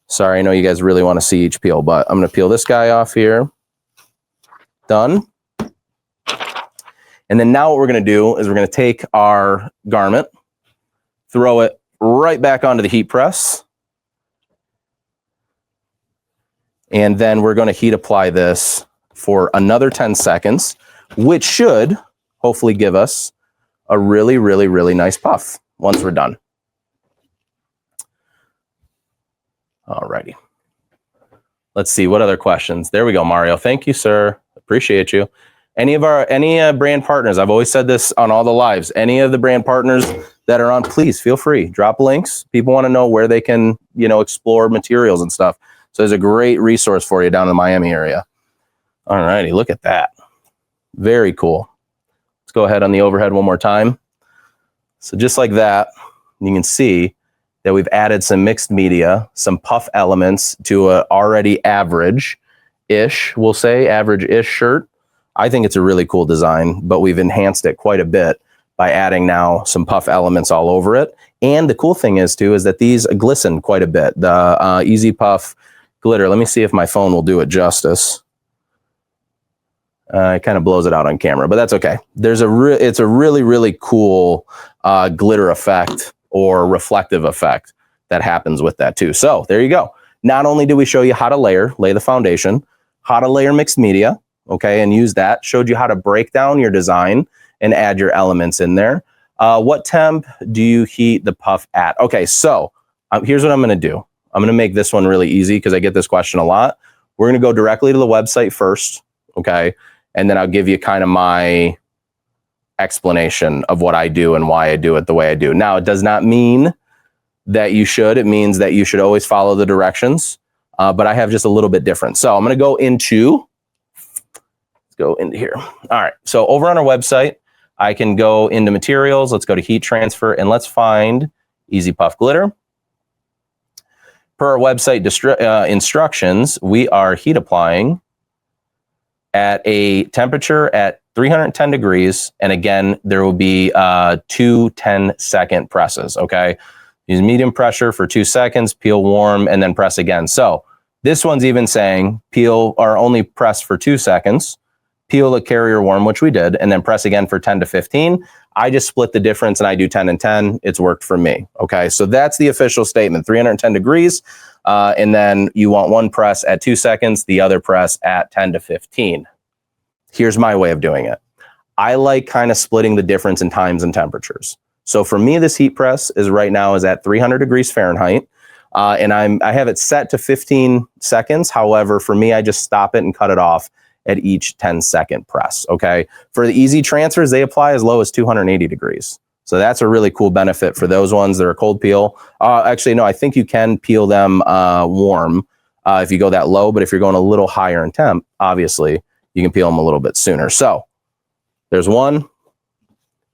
Sorry, I know you guys really want to see each peel, but I'm going to peel this guy off here. Done. And then now what we're going to do is we're going to take our garment, throw it right back onto the heat press. And then we're going to heat apply this for another 10 seconds. Which should hopefully give us a really, really, really nice puff once we're done. Alrighty. Let's see, what other questions? There we go, Mario. Thank you, sir. Appreciate you. Any brand partners, I've always said this on all the lives, any of the brand partners that are on, please feel free. Drop links. People want to know where they can, explore materials and stuff. So there's a great resource for you down in the Miami area. Alrighty, look at that. Very cool. Let's go ahead on the overhead one more time. So just like that, you can see that we've added some mixed media, some puff elements to a already average-ish, we'll say, average-ish shirt. I think it's a really cool design, but we've enhanced it quite a bit by adding now some puff elements all over it. And the cool thing is that these glisten quite a bit. The Easy Puff glitter, let me see if my phone will do it justice. It kind of blows it out on camera, but that's okay. It's a really, really cool glitter effect or reflective effect that happens with that too. So there you go. Not only did we show you how to lay the foundation, how to layer mixed media, okay, and use that, showed you how to break down your design and add your elements in there. What temp do you heat the puff at? Okay, so here's what I'm going to do. I'm going to make this one really easy because I get this question a lot. We're going to go directly to the website first, okay? And then I'll give you kind of my explanation of what I do and why I do it the way I do. Now, it does not mean that you should. It means that you should always follow the directions. But I have just a little bit different. So I'm going to go into, let's go into here. All right. So over on our website, I can go into materials. Let's go to heat transfer and let's find Easy Puff glitter. Per our website instructions, we are heat applying at a temperature at 310 degrees. And again, there will be 2 10-second presses, okay? Use medium pressure for 2 seconds, peel warm, and then press again. So this one's even saying peel or only press for 2 seconds, peel the carrier warm, which we did, and then press again for 10 to 15. I just split the difference and I do 10 and 10. It's worked for me. Okay, so that's the official statement, 310 degrees. And then you want one press at 2 seconds, the other press at 10 to 15. Here's my way of doing it. I like kind of splitting the difference in times and temperatures. So for me, this heat press is right now is at 300 degrees Fahrenheit. And I have it set to 15 seconds. However, for me, I just stop it and cut it off at each 10-second press, okay? For the easy transfers, they apply as low as 280 degrees. So that's a really cool benefit for those ones that are cold peel. Actually, no, I think you can peel them warm if you go that low, but if you're going a little higher in temp, obviously, you can peel them a little bit sooner. So there's one.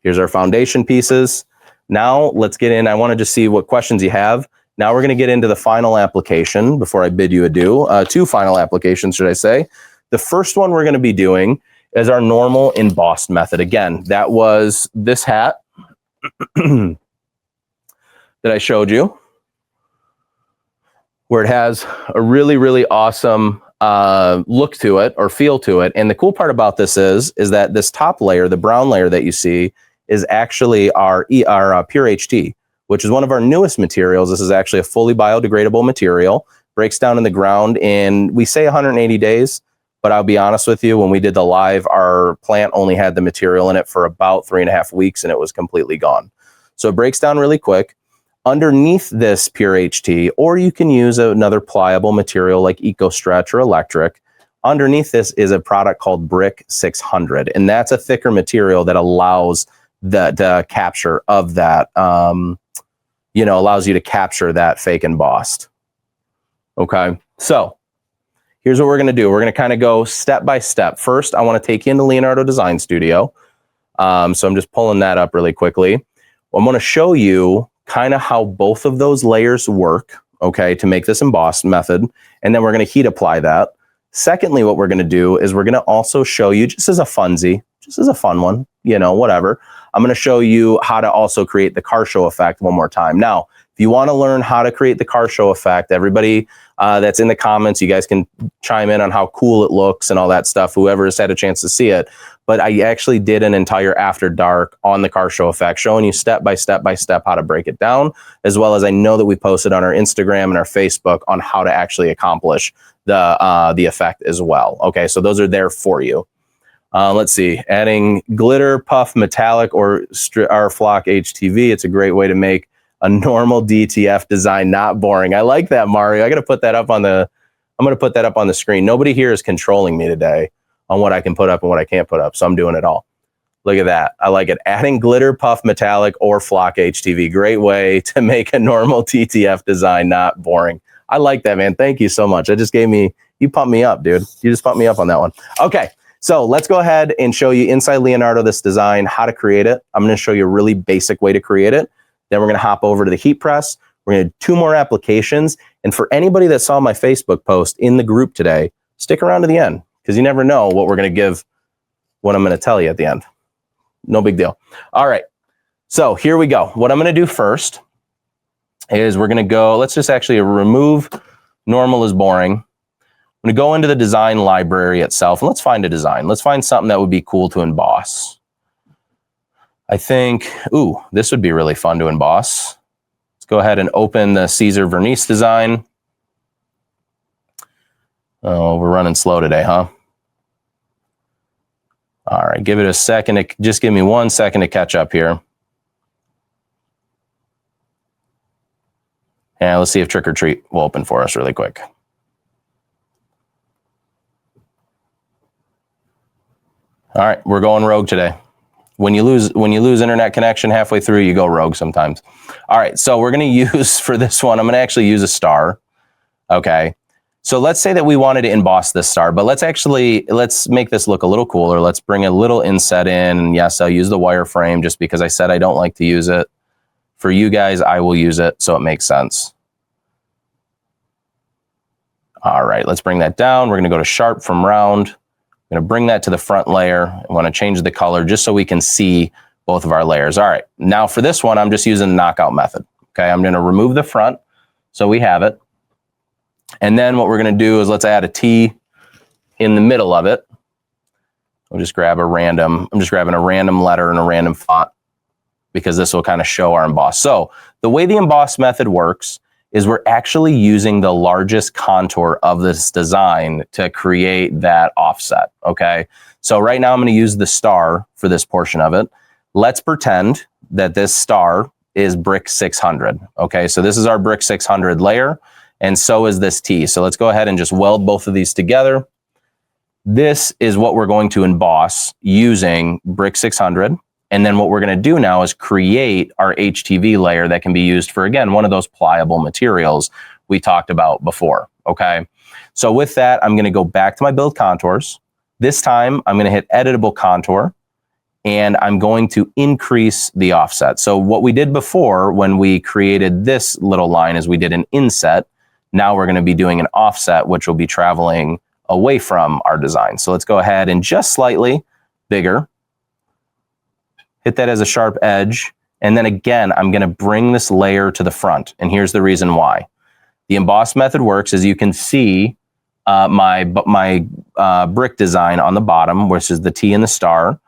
Here's our foundation pieces. Now let's get in. I want to just see what questions you have. Now we're going to get into the final application before I bid you adieu. Two final applications, should I say. The first one we're going to be doing is our normal embossed method. Again, that was this hat that I showed you, where it has a really, really awesome look to it or feel to it. And the cool part about this is that this top layer, the brown layer that you see, is actually our pure HT, which is one of our newest materials. This is actually a fully biodegradable material, breaks down in the ground in, we say 180 days. But I'll be honest with you, when we did the live, our plant only had the material in it for about 3.5 weeks and it was completely gone. So it breaks down really quick. Underneath this pure HT, or you can use another pliable material like EcoStretch or electric. Underneath this is a product called Brick 600. And that's a thicker material that allows the capture of that, allows you to capture that fake embossed. Okay, so here's what we're going to do. We're going to kind of go step by step. First, I want to take you into Leonardo Design Studio. So I'm just pulling that up really quickly. I'm going to show you kind of how both of those layers work, okay, to make this embossed method. And then we're going to heat apply that. Secondly, what we're going to do is we're going to also show you, just as a funsy, just as a fun one, whatever. I'm going to show you how to also create the car show effect one more time. Now, if you want to learn how to create the car show effect, everybody that's in the comments, you guys can chime in on how cool it looks and all that stuff, whoever has had a chance to see it. But I actually did an entire After Dark on the car show effect, showing you step by step how to break it down, as well as I know that we posted on our Instagram and our Facebook on how to actually accomplish the effect as well. Okay, so those are there for you. Let's see, adding glitter, puff, metallic, or flock HTV. It's a great way to make a normal DTF design not boring. I like that, Mario. I'm going to put that up on the screen. Nobody here is controlling me today on what I can put up and what I can't put up, so I'm doing it all. Look at that. I like it. Adding glitter, puff, metallic, or flock HTV. Great way to make a normal DTF design not boring. I like that, man. Thank you so much. That just you pumped me up, dude. You just pumped me up on that one. Okay. So let's go ahead and show you inside Leonardo this design, how to create it. I'm going to show you a really basic way to create it. Then we're going to hop over to the heat press. We're going to do 2 more applications. And for anybody that saw my Facebook post in the group today, stick around to the end, because you never know what we're going to give, what I'm going to tell you at the end. No big deal. All right. So here we go. What I'm going to do first is we're going to go, let's just actually remove normal is boring. I'm going to go into the design library itself and let's find a design. Let's find something that would be cool to emboss. I think, this would be really fun to emboss. Let's go ahead and open the Siser vernice design. Oh, we're running slow today, huh? All right, give it a second. Just give me 1 second to catch up here. And let's see if Trick or Treat will open for us really quick. All right, we're going rogue today. When you lose internet connection halfway through, you go rogue sometimes. All right, so we're going to use, for this one, I'm going to actually use a star. Okay, so let's say that we wanted to emboss this star, but let's make this look a little cooler. Let's bring a little inset in. And yes, I'll use the wireframe just because I said I don't like to use it. For you guys, I will use it, so it makes sense. All right, let's bring that down. We're going to go to sharp from round. I'm going to bring that to the front layer. I want to change the color just so we can see both of our layers. All right, now for this one, I'm just using the knockout method. Okay, I'm going to remove the front so we have it. And then what we're going to do is let's add a T in the middle of it. I'm just grabbing a random letter and a random font because this will kind of show our emboss. So the way the emboss method works is we're actually using the largest contour of this design to create that offset, okay? So right now I'm going to use the star for this portion of it. Let's pretend that this star is brick 600, okay? So this is our brick 600 layer, and so is this T. So let's go ahead and just weld both of these together. This is what we're going to emboss using brick 600. And then what we're going to do now is create our HTV layer that can be used for, again, one of those pliable materials we talked about before, okay? So with that, I'm going to go back to my build contours. This time, I'm going to hit editable contour, and I'm going to increase the offset. So what we did before when we created this little line is we did an inset. Now we're going to be doing an offset, which will be traveling away from our design. So let's go ahead and just slightly bigger, hit that as a sharp edge. And then again, I'm going to bring this layer to the front. And here's the reason why. The emboss method works as you can see my brick design on the bottom, which is the T and the star.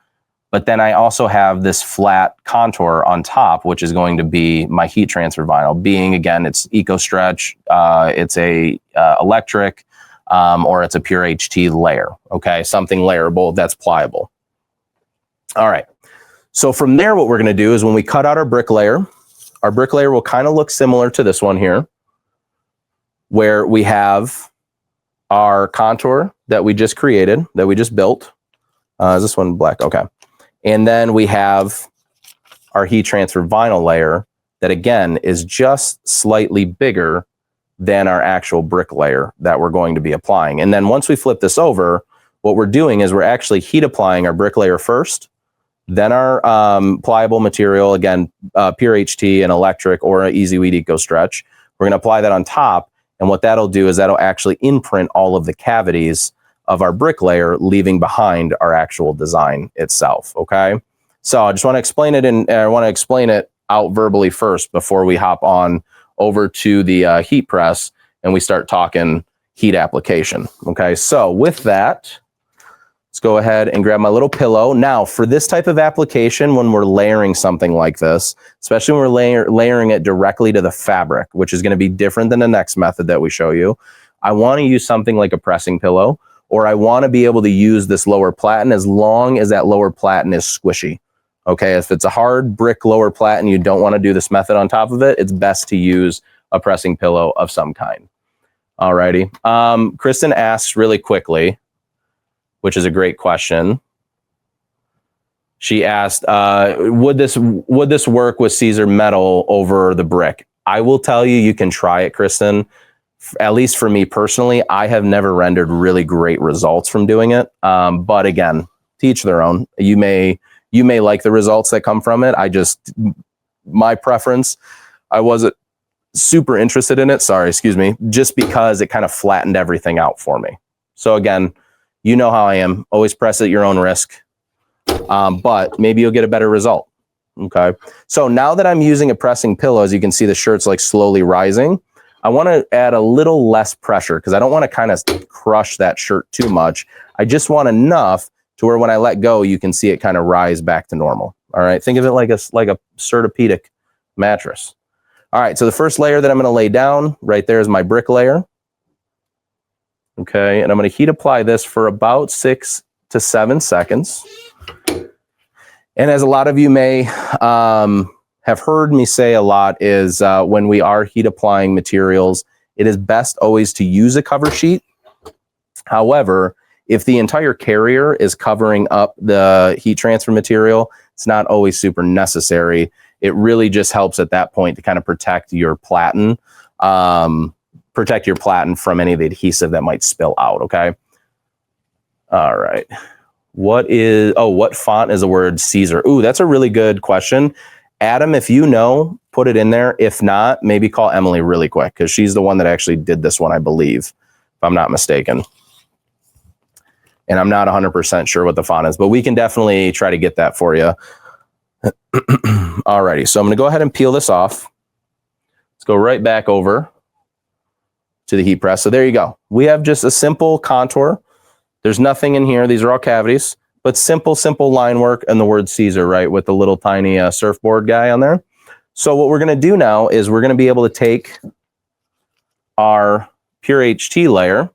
But then I also have this flat contour on top, which is going to be my heat transfer vinyl, being, again, it's eco stretch, it's a electric, or it's a pure HT layer, okay? Something layerable that's pliable. All right. So from there, what we're going to do is when we cut out our brick layer will kind of look similar to this one here, where we have our contour that we just created, that we just built. Is this one black? Okay. And then we have our heat transfer vinyl layer that, again, is just slightly bigger than our actual brick layer that we're going to be applying. And then once we flip this over, what we're doing is we're actually heat applying our brick layer first, then our pliable material, again, pure HT and electric or an Easy Weed Eco Stretch. We're going to apply that on top. And what that'll do is that'll actually imprint all of the cavities of our brick layer, leaving behind our actual design itself, okay? So I just want to explain it, and I want to explain it out verbally first before we hop on over to the heat press and we start talking heat application, okay? So with that, let's go ahead and grab my little pillow. Now, for this type of application, when we're layering something like this, especially when we're layering it directly to the fabric, which is going to be different than the next method that we show you, I want to use something like a pressing pillow, or I want to be able to use this lower platen as long as that lower platen is squishy. Okay, if it's a hard brick lower platen, you don't want to do this method on top of it, it's best to use a pressing pillow of some kind. Alrighty. Kristen asks really quickly, which is a great question. She asked, would this work with Siser metal over the brick? I will tell you, you can try it, Kristen. At least for me personally, I have never rendered really great results from doing it. But again, to each their own. You may like the results that come from it. My preference, I wasn't super interested in it. Sorry, excuse me. Just because it kind of flattened everything out for me. So again, you know how I am. Always press at your own risk. But maybe you'll get a better result. Okay. So now that I'm using a pressing pillow, as you can see, the shirt's like slowly rising. I want to add a little less pressure because I don't want to kind of crush that shirt too much. I just want enough to where when I let go, you can see it kind of rise back to normal. All right. Think of it like a Certopedic mattress. All right. So the first layer that I'm going to lay down right there is my brick layer. Okay. And I'm going to heat apply this for about 6 to 7 seconds. And as a lot of you may have heard me say a lot is when we are heat applying materials, it is best always to use a cover sheet. However, if the entire carrier is covering up the heat transfer material, it's not always super necessary. It really just helps at that point to kind of protect your platen, from any of the adhesive that might spill out, okay? All right. What font is the word Siser? Ooh, that's a really good question. Adam, if you know, put it in there. If not, maybe call Emily really quick because she's the one that actually did this one, I believe, if I'm not mistaken. And I'm not 100% sure what the font is, but we can definitely try to get that for you. Alrighty, so I'm going to go ahead and peel this off. Let's go right back over to the heat press. So there you go. We have just a simple contour. There's nothing in here. These are all cavities. but simple line work and the word Siser, right, with the little tiny surfboard guy on there. So what we're going to do now is we're going to be able to take our pure HT layer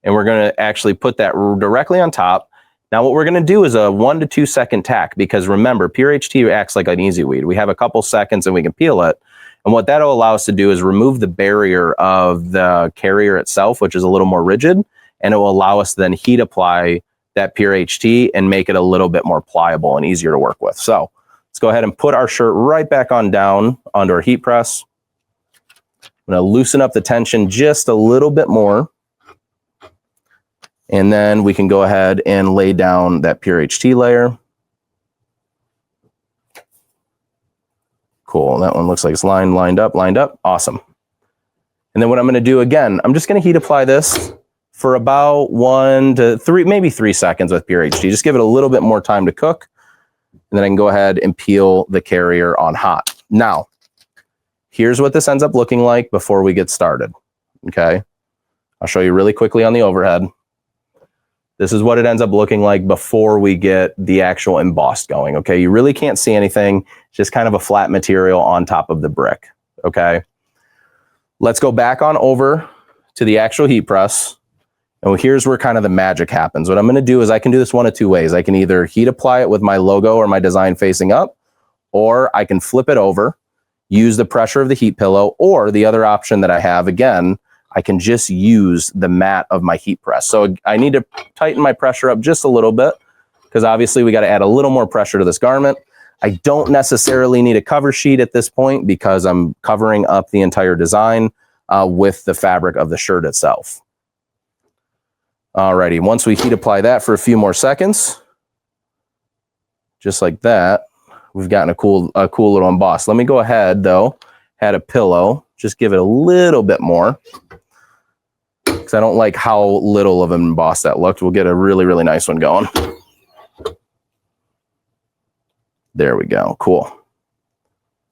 and we're going to actually put that directly on top. Now what we're going to do is a 1 to 2 second tack, because remember, pure HT acts like an easy weed. We have a couple seconds and we can peel it. And what that'll allow us to do is remove the barrier of the carrier itself, which is a little more rigid, and it will allow us to then heat apply that pure HT and make it a little bit more pliable and easier to work with. So let's go ahead and put our shirt right back on down onto our heat press. I'm going to loosen up the tension just a little bit more. And then we can go ahead and lay down that pure HT layer. Cool. That one looks like it's lined up. Awesome. And then what I'm going to do again, I'm just going to heat apply this for about 1 to 3, maybe 3 seconds with pure HT. Just give it a little bit more time to cook. And then I can go ahead and peel the carrier on hot. Now, here's what this ends up looking like before we get started. Okay. I'll show you really quickly on the overhead. This is what it ends up looking like before we get the actual embossed going. Okay. You really can't see anything. It's just kind of a flat material on top of the brick. Okay. Let's go back on over to the actual heat press. And here's where kind of the magic happens. What I'm going to do is I can do this one of two ways. I can either heat apply it with my logo or my design facing up, or I can flip it over, use the pressure of the heat pillow, or the other option that I have, again, I can just use the mat of my heat press. So I need to tighten my pressure up just a little bit, because obviously we got to add a little more pressure to this garment. I don't necessarily need a cover sheet at this point because I'm covering up the entire design with the fabric of the shirt itself. Alrighty, once we heat apply that for a few more seconds, just like that, we've gotten a cool little emboss. Let me go ahead though, add a pillow, just give it a little bit more, because I don't like how little of an emboss that looked. We'll get a really, really nice one going. There we go, cool.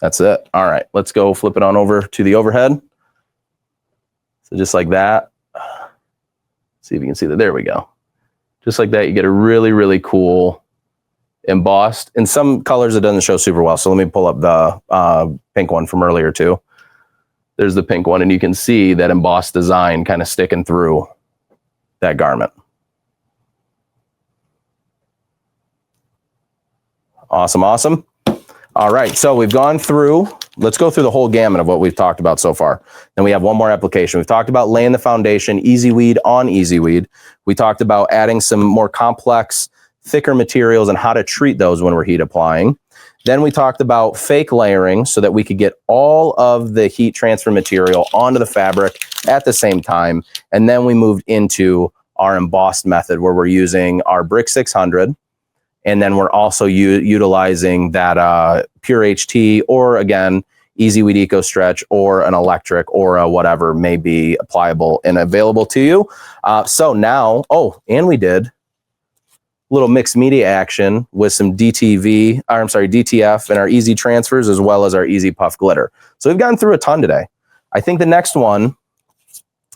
That's it. All right, let's go flip it on over to the overhead. So just like that. See if you can see that. There we go. Just like that, you get a really, really cool embossed. In some colors, it doesn't show super well. So let me pull up the pink one from earlier too. There's the pink one, and you can see that embossed design kind of sticking through that garment. Awesome, awesome. All right, so we've gone through, let's go through the whole gamut of what we've talked about so far. Then we have one more application. We've talked about laying the foundation, easy weed on easy weed. We talked about adding some more complex, thicker materials and how to treat those when we're heat applying. Then we talked about fake layering so that we could get all of the heat transfer material onto the fabric at the same time. And then we moved into our embossed method where we're using our Brick 600. And then we're also utilizing that pure HT, or again, Easy Weed Eco Stretch, or an electric, or a whatever may be applicable and available to you. So now, oh, and we did a little mixed media action with some DTF and our easy transfers, as well as our easy puff glitter. So we've gone through a ton today. I think the next one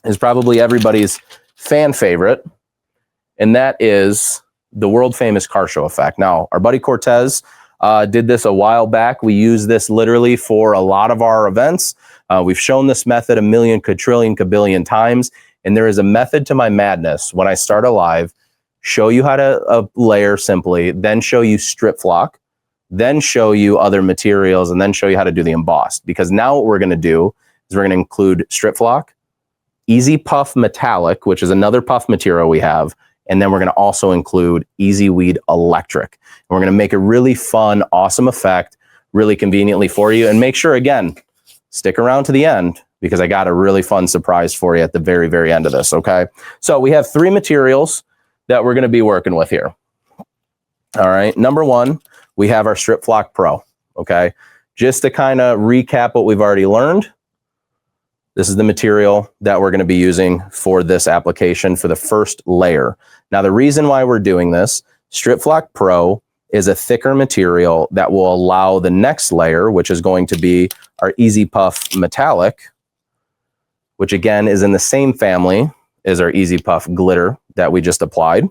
is probably everybody's fan favorite, and that is the world famous car show effect. Now, our buddy Cortez did this a while back. We use this literally for a lot of our events. We've shown this method a million, quadrillion, kabillion times, and there is a method to my madness. When I start a live, show you how to layer simply, then show you strip flock, then show you other materials, and then show you how to do the embossed. Because now what we're going to do is we're going to include strip flock, easy puff metallic, which is another puff material we have, and then we're going to also include Easy Weed Electric. And we're going to make a really fun, awesome effect, really conveniently for you. And make sure, again, stick around to the end, because I got a really fun surprise for you at the very, very end of this, okay? So we have 3 materials that we're going to be working with here. All right, number 1, we have our Strip Flock Pro, okay? Just to kind of recap what we've already learned, this is the material that we're going to be using for this application for the first layer. Now, the reason why we're doing this, Strip Flock Pro is a thicker material that will allow the next layer, which is going to be our Easy Puff Metallic, which again is in the same family as our Easy Puff Glitter that we just applied.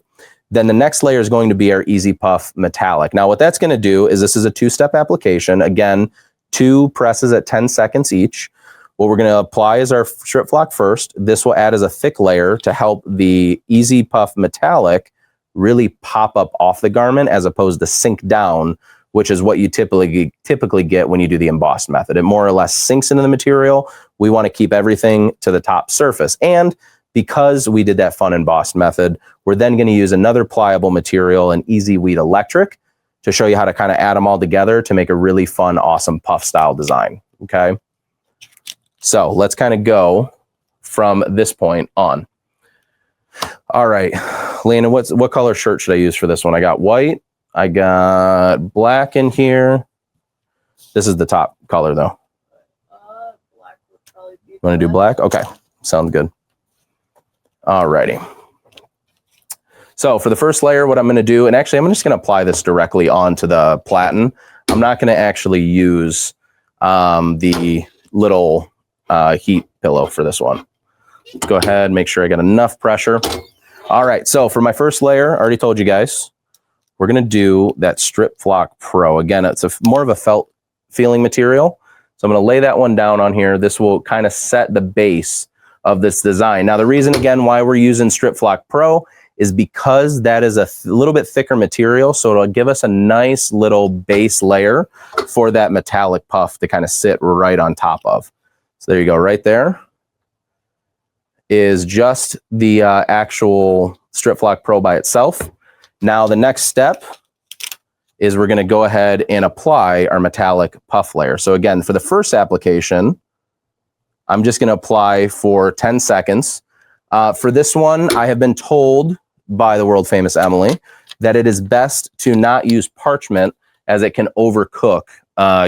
Then the next layer is going to be our Easy Puff Metallic. Now what that's going to do is, this is a 2-step application. Again, 2 presses at 10 seconds each. What we're going to apply is our strip flock first. This will add as a thick layer to help the Easy Puff Metallic really pop up off the garment as opposed to sink down, which is what you typically get when you do the embossed method. It more or less sinks into the material. We want to keep everything to the top surface. And because we did that fun embossed method, we're then going to use another pliable material, an Easy Weed Electric, to show you how to kind of add them all together to make a really fun, awesome puff style design. Okay. So let's kind of go from this point on. All right, Lena, what color shirt should I use for this one? I got white. I got black in here. This is the top color though. Black would probably be. You want to do black? Okay, sounds good. All righty. So for the first layer, what I'm going to do, and actually I'm just going to apply this directly onto the platen. I'm not going to actually use the little heat pillow for this one. Let's go ahead, make sure I got enough pressure. All right, so for my first layer, I already told you guys, we're going to do that Strip Flock Pro. Again, it's more of a felt feeling material. So I'm going to lay that one down on here. This will kind of set the base of this design. Now, the reason, again, why we're using Strip Flock Pro is because that is a little bit thicker material. So it'll give us a nice little base layer for that metallic puff to kind of sit right on top of. So there you go, right there is just the actual Strip Flock Pro by itself. Now the next step is we're going to go ahead and apply our metallic puff layer. So again, for the first application, I'm just going to apply for 10 seconds. For this one, I have been told by the world famous Emily that it is best to not use parchment as it can overcook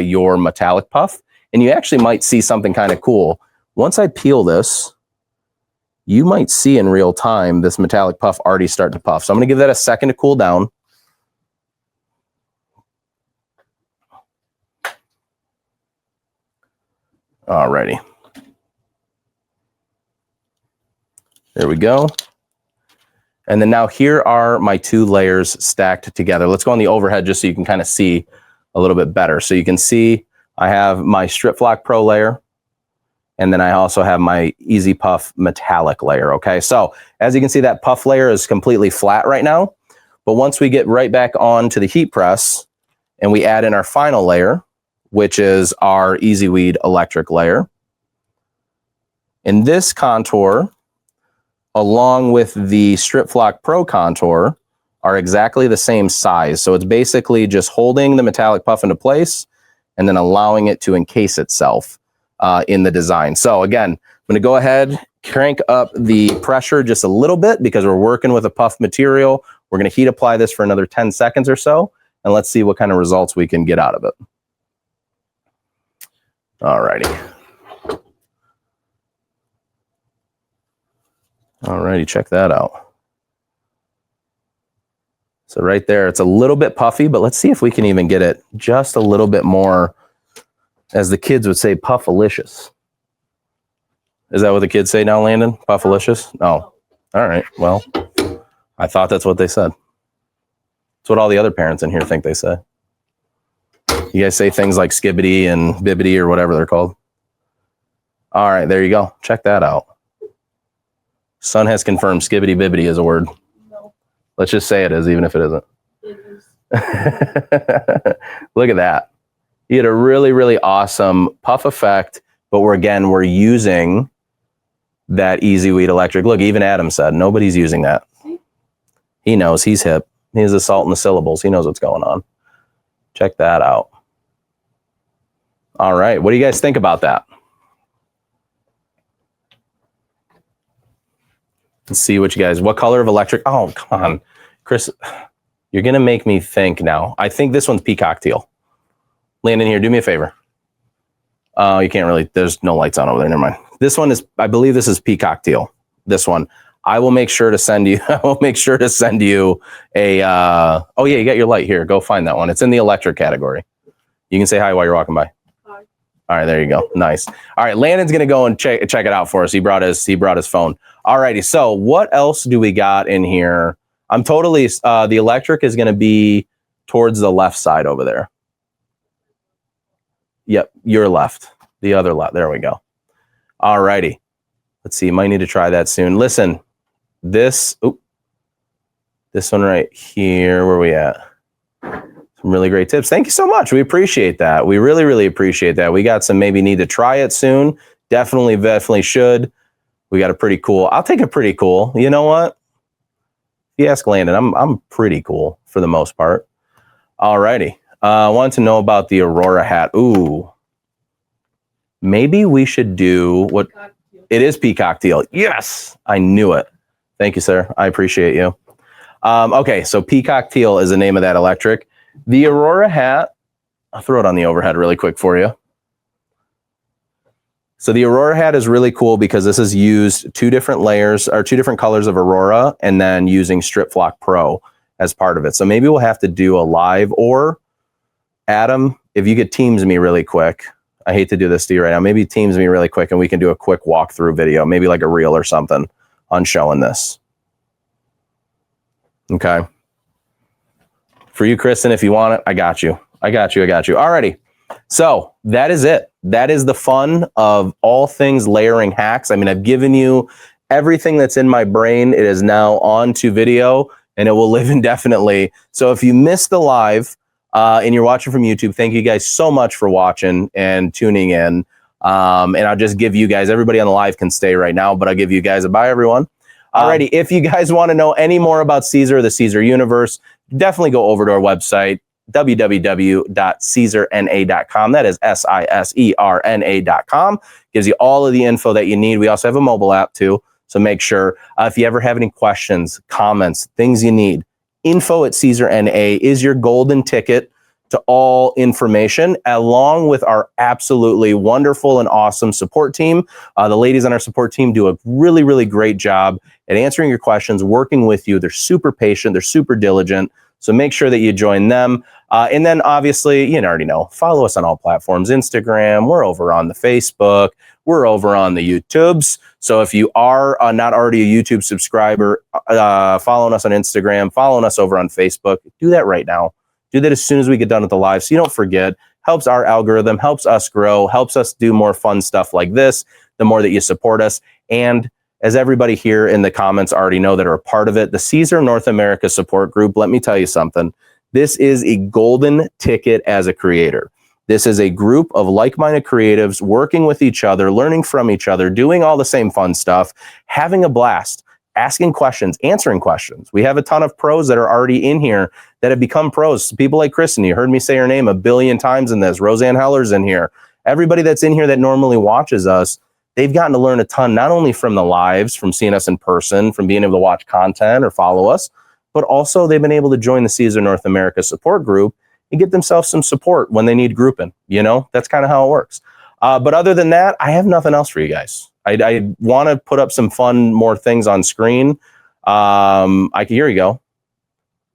your metallic puff. And you actually might see something kind of cool. Once I peel this, you might see in real time this metallic puff already start to puff. So I'm going to give that a second to cool down. Alrighty. There we go. And then now here are my 2 layers stacked together. Let's go on the overhead just so you can kind of see a little bit better. So you can see I have my Strip Flock Pro layer, and then I also have my Easy Puff Metallic layer, okay? So as you can see, that puff layer is completely flat right now, but once we get right back on to the heat press and we add in our final layer, which is our Easy Weed Electric layer, in this contour, along with the Strip Flock Pro contour, are exactly the same size. So it's basically just holding the metallic puff into place and then allowing it to encase itself in the design. So again, I'm going to go ahead, crank up the pressure just a little bit because we're working with a puff material. We're going to heat apply this for another 10 seconds or so, and let's see what kind of results we can get out of it. All righty. All righty, check that out. So right there, it's a little bit puffy, but let's see if we can even get it just a little bit more, as the kids would say, puffalicious. Is that what the kids say now, Landon? Puffalicious? Oh, all right. Well, I thought that's what they said. That's what all the other parents in here think they say. You guys say things like skibbity and bibbity or whatever they're called. All right, there you go. Check that out. Son has confirmed skibbity bibbity is a word. No. Let's just say it is, even if it isn't. It is. Look at that. You had a really, really awesome puff effect, but we're using that Easy Weed Electric. Look, even Adam said nobody's using that. See? He knows, he's hip. He's the salt in the syllables. He knows what's going on. Check that out. All right, what do you guys think about that? Let's see what color of electric? Oh, come on, Chris, you're gonna make me think now. I think this one's peacock teal. Landon, here, do me a favor. Oh, you can't really, there's no lights on over there, never mind. This one is, I believe this is peacock teal. This one. I will make sure to send you, a, oh yeah, you got your light here. Go find that one. It's in the electric category. You can say hi while you're walking by. Hi. All right, there you go. Nice. All right, Landon's gonna go and check it out for us. He brought his phone. All righty, so what else do we got in here I'm totally, the electric is going to be towards the left side over there. Yep, your left, the other left. There we go. All righty. Let's see. Might need to try that soon. Listen, this one right here. Where are we at? Some really great tips. Thank you so much. We appreciate that. We really, really appreciate that. We got some maybe need to try it soon. Definitely should. We got a pretty cool. I'll take a pretty cool. You know what? If you ask Landon, I'm pretty cool for the most part. All righty. I wanted to know about the Aurora hat. Ooh. Maybe we should do what it is, peacock teal. Yes, I knew it. Thank you, sir. I appreciate you. Okay, so peacock teal is the name of that electric. The Aurora hat, I'll throw it on the overhead really quick for you. So the Aurora hat is really cool because this is used 2 different layers or 2 different colors of Aurora and then using Strip Flock Pro as part of it. So maybe we'll have to do a live, or Adam, if you could Teams me really quick. I hate to do this to you right now. Maybe Teams me really quick and we can do a quick walkthrough video, maybe like a reel or something on showing this. Okay. For you, Kristen, if you want it, I got you. Alrighty. So that is it. That is the fun of all things layering hacks. I mean, I've given you everything that's in my brain. It is now on to video and it will live indefinitely. So if you missed the live and you're watching from YouTube, thank you guys so much for watching and tuning in. And I'll just give you guys, everybody on the live can stay right now, but I'll give you guys a bye, everyone. Alrighty, if you guys want to know any more about Siser, the Siser universe, definitely go over to our website, www.siserna.com. That is SISERNA.com. Gives you all of the info that you need. We also have a mobile app too, so make sure if you ever have any questions, comments, things you need, info@SiserNA is your golden ticket to all information, along with our absolutely wonderful and awesome support team. The ladies on our support team do a really, really great job at answering your questions, working with you. They're super patient. They're super diligent. So make sure that you join them. And then obviously, you already know, follow us on all platforms. Instagram, we're over on the Facebook, we're over on the YouTubes. So if you are not already a YouTube subscriber, following us on Instagram, following us over on Facebook, do that right now. Do that as soon as we get done with the live so you don't forget. Helps our algorithm, helps us grow, helps us do more fun stuff like this, the more that you support us. And as everybody here in the comments already know that are a part of it, the Siser North America support group, let me tell you something. This is a golden ticket as a creator. This is a group of like-minded creatives working with each other, learning from each other, doing all the same fun stuff, having a blast, asking questions, answering questions. We have a ton of pros that are already in here that have become pros. People like Kristen, you heard me say her name a billion times in this. Roseanne Heller's in here. Everybody that's in here that normally watches us, they've gotten to learn a ton, not only from the lives, from seeing us in person, from being able to watch content or follow us, but also they've been able to join the Siser North America support group and get themselves some support when they need grouping. You know, that's kind of how it works. But other than that, I have nothing else for you guys. I want to put up some fun, more things on screen. Here you go.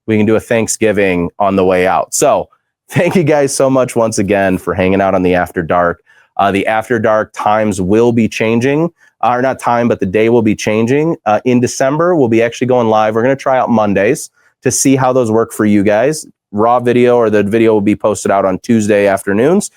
We can do a Thanksgiving on the way out. So thank you guys so much once again for hanging out on the After Dark. The After Dark times will be changing, or not time, but the day will be changing. In December, we'll be actually going live. We're going to try out Mondays to see how those work for you guys. Raw video, or the video will be posted out on Tuesday afternoons.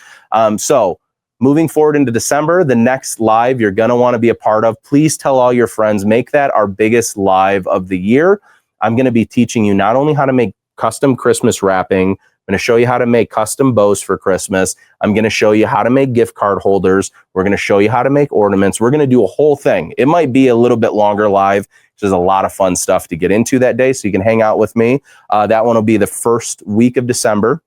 So moving forward into December, the next live you're going to want to be a part of, please tell all your friends, make that our biggest live of the year. I'm going to be teaching you not only how to make custom Christmas wrapping, I'm going to show you how to make custom bows for Christmas. I'm going to show you how to make gift card holders. We're going to show you how to make ornaments. We're going to do a whole thing. It might be a little bit longer live. There's a lot of fun stuff to get into that day, so you can hang out with me. That one will be the first week of December.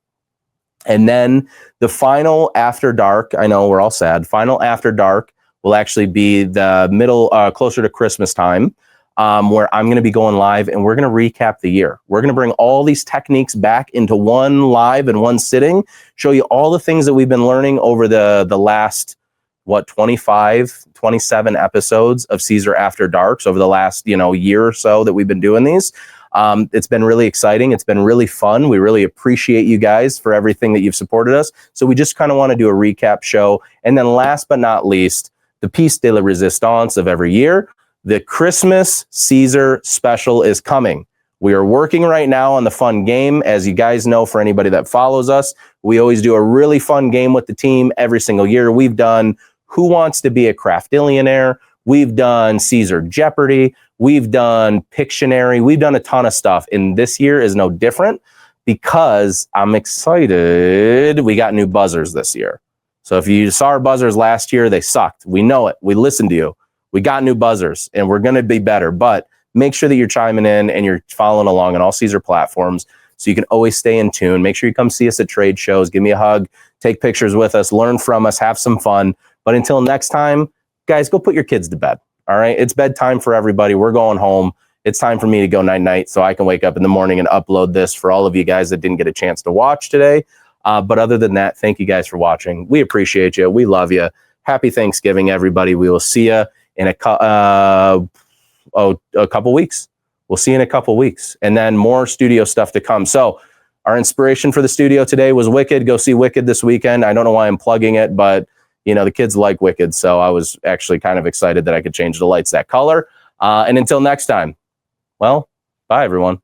And then the final After Dark, I know we're all sad, final After Dark will actually be the middle, closer to Christmas time, where I'm going to be going live and we're going to recap the year. We're going to bring all these techniques back into one live and one sitting, show you all the things that we've been learning over the last, 25, 27 episodes of Siser After Darks over the last, year or so that we've been doing these. It's been really exciting. It's been really fun. We really appreciate you guys for everything that you've supported us. So we just kind of want to do a recap show. And then last but not least, the piece de la resistance of every year, the Christmas Siser special is coming. We are working right now on the fun game. As you guys know, for anybody that follows us, we always do a really fun game with the team every single year. We've done Who Wants to Be a Craftillionaire? We've done Caesar Jeopardy. We've done Pictionary. We've done a ton of stuff. And this year is no different because I'm excited. We got new buzzers this year. So if you saw our buzzers last year, they sucked. We know it. We listened to you. We got new buzzers and we're going to be better. But make sure that you're chiming in and you're following along on all Caesar platforms so you can always stay in tune. Make sure you come see us at trade shows. Give me a hug. Take pictures with us. Learn from us. Have some fun. But until next time, guys, go put your kids to bed. All right? It's bedtime for everybody. We're going home. It's time for me to go night-night so I can wake up in the morning and upload this for all of you guys that didn't get a chance to watch today. But other than that, thank you guys for watching. We appreciate you. We love you. Happy Thanksgiving, everybody. We will see you in a couple weeks. We'll see you in a couple weeks. And then more studio stuff to come. So our inspiration for the studio today was Wicked. Go see Wicked this weekend. I don't know why I'm plugging it, but you know, the kids like Wicked. So I was actually kind of excited that I could change the lights that color. And until next time, well, bye everyone.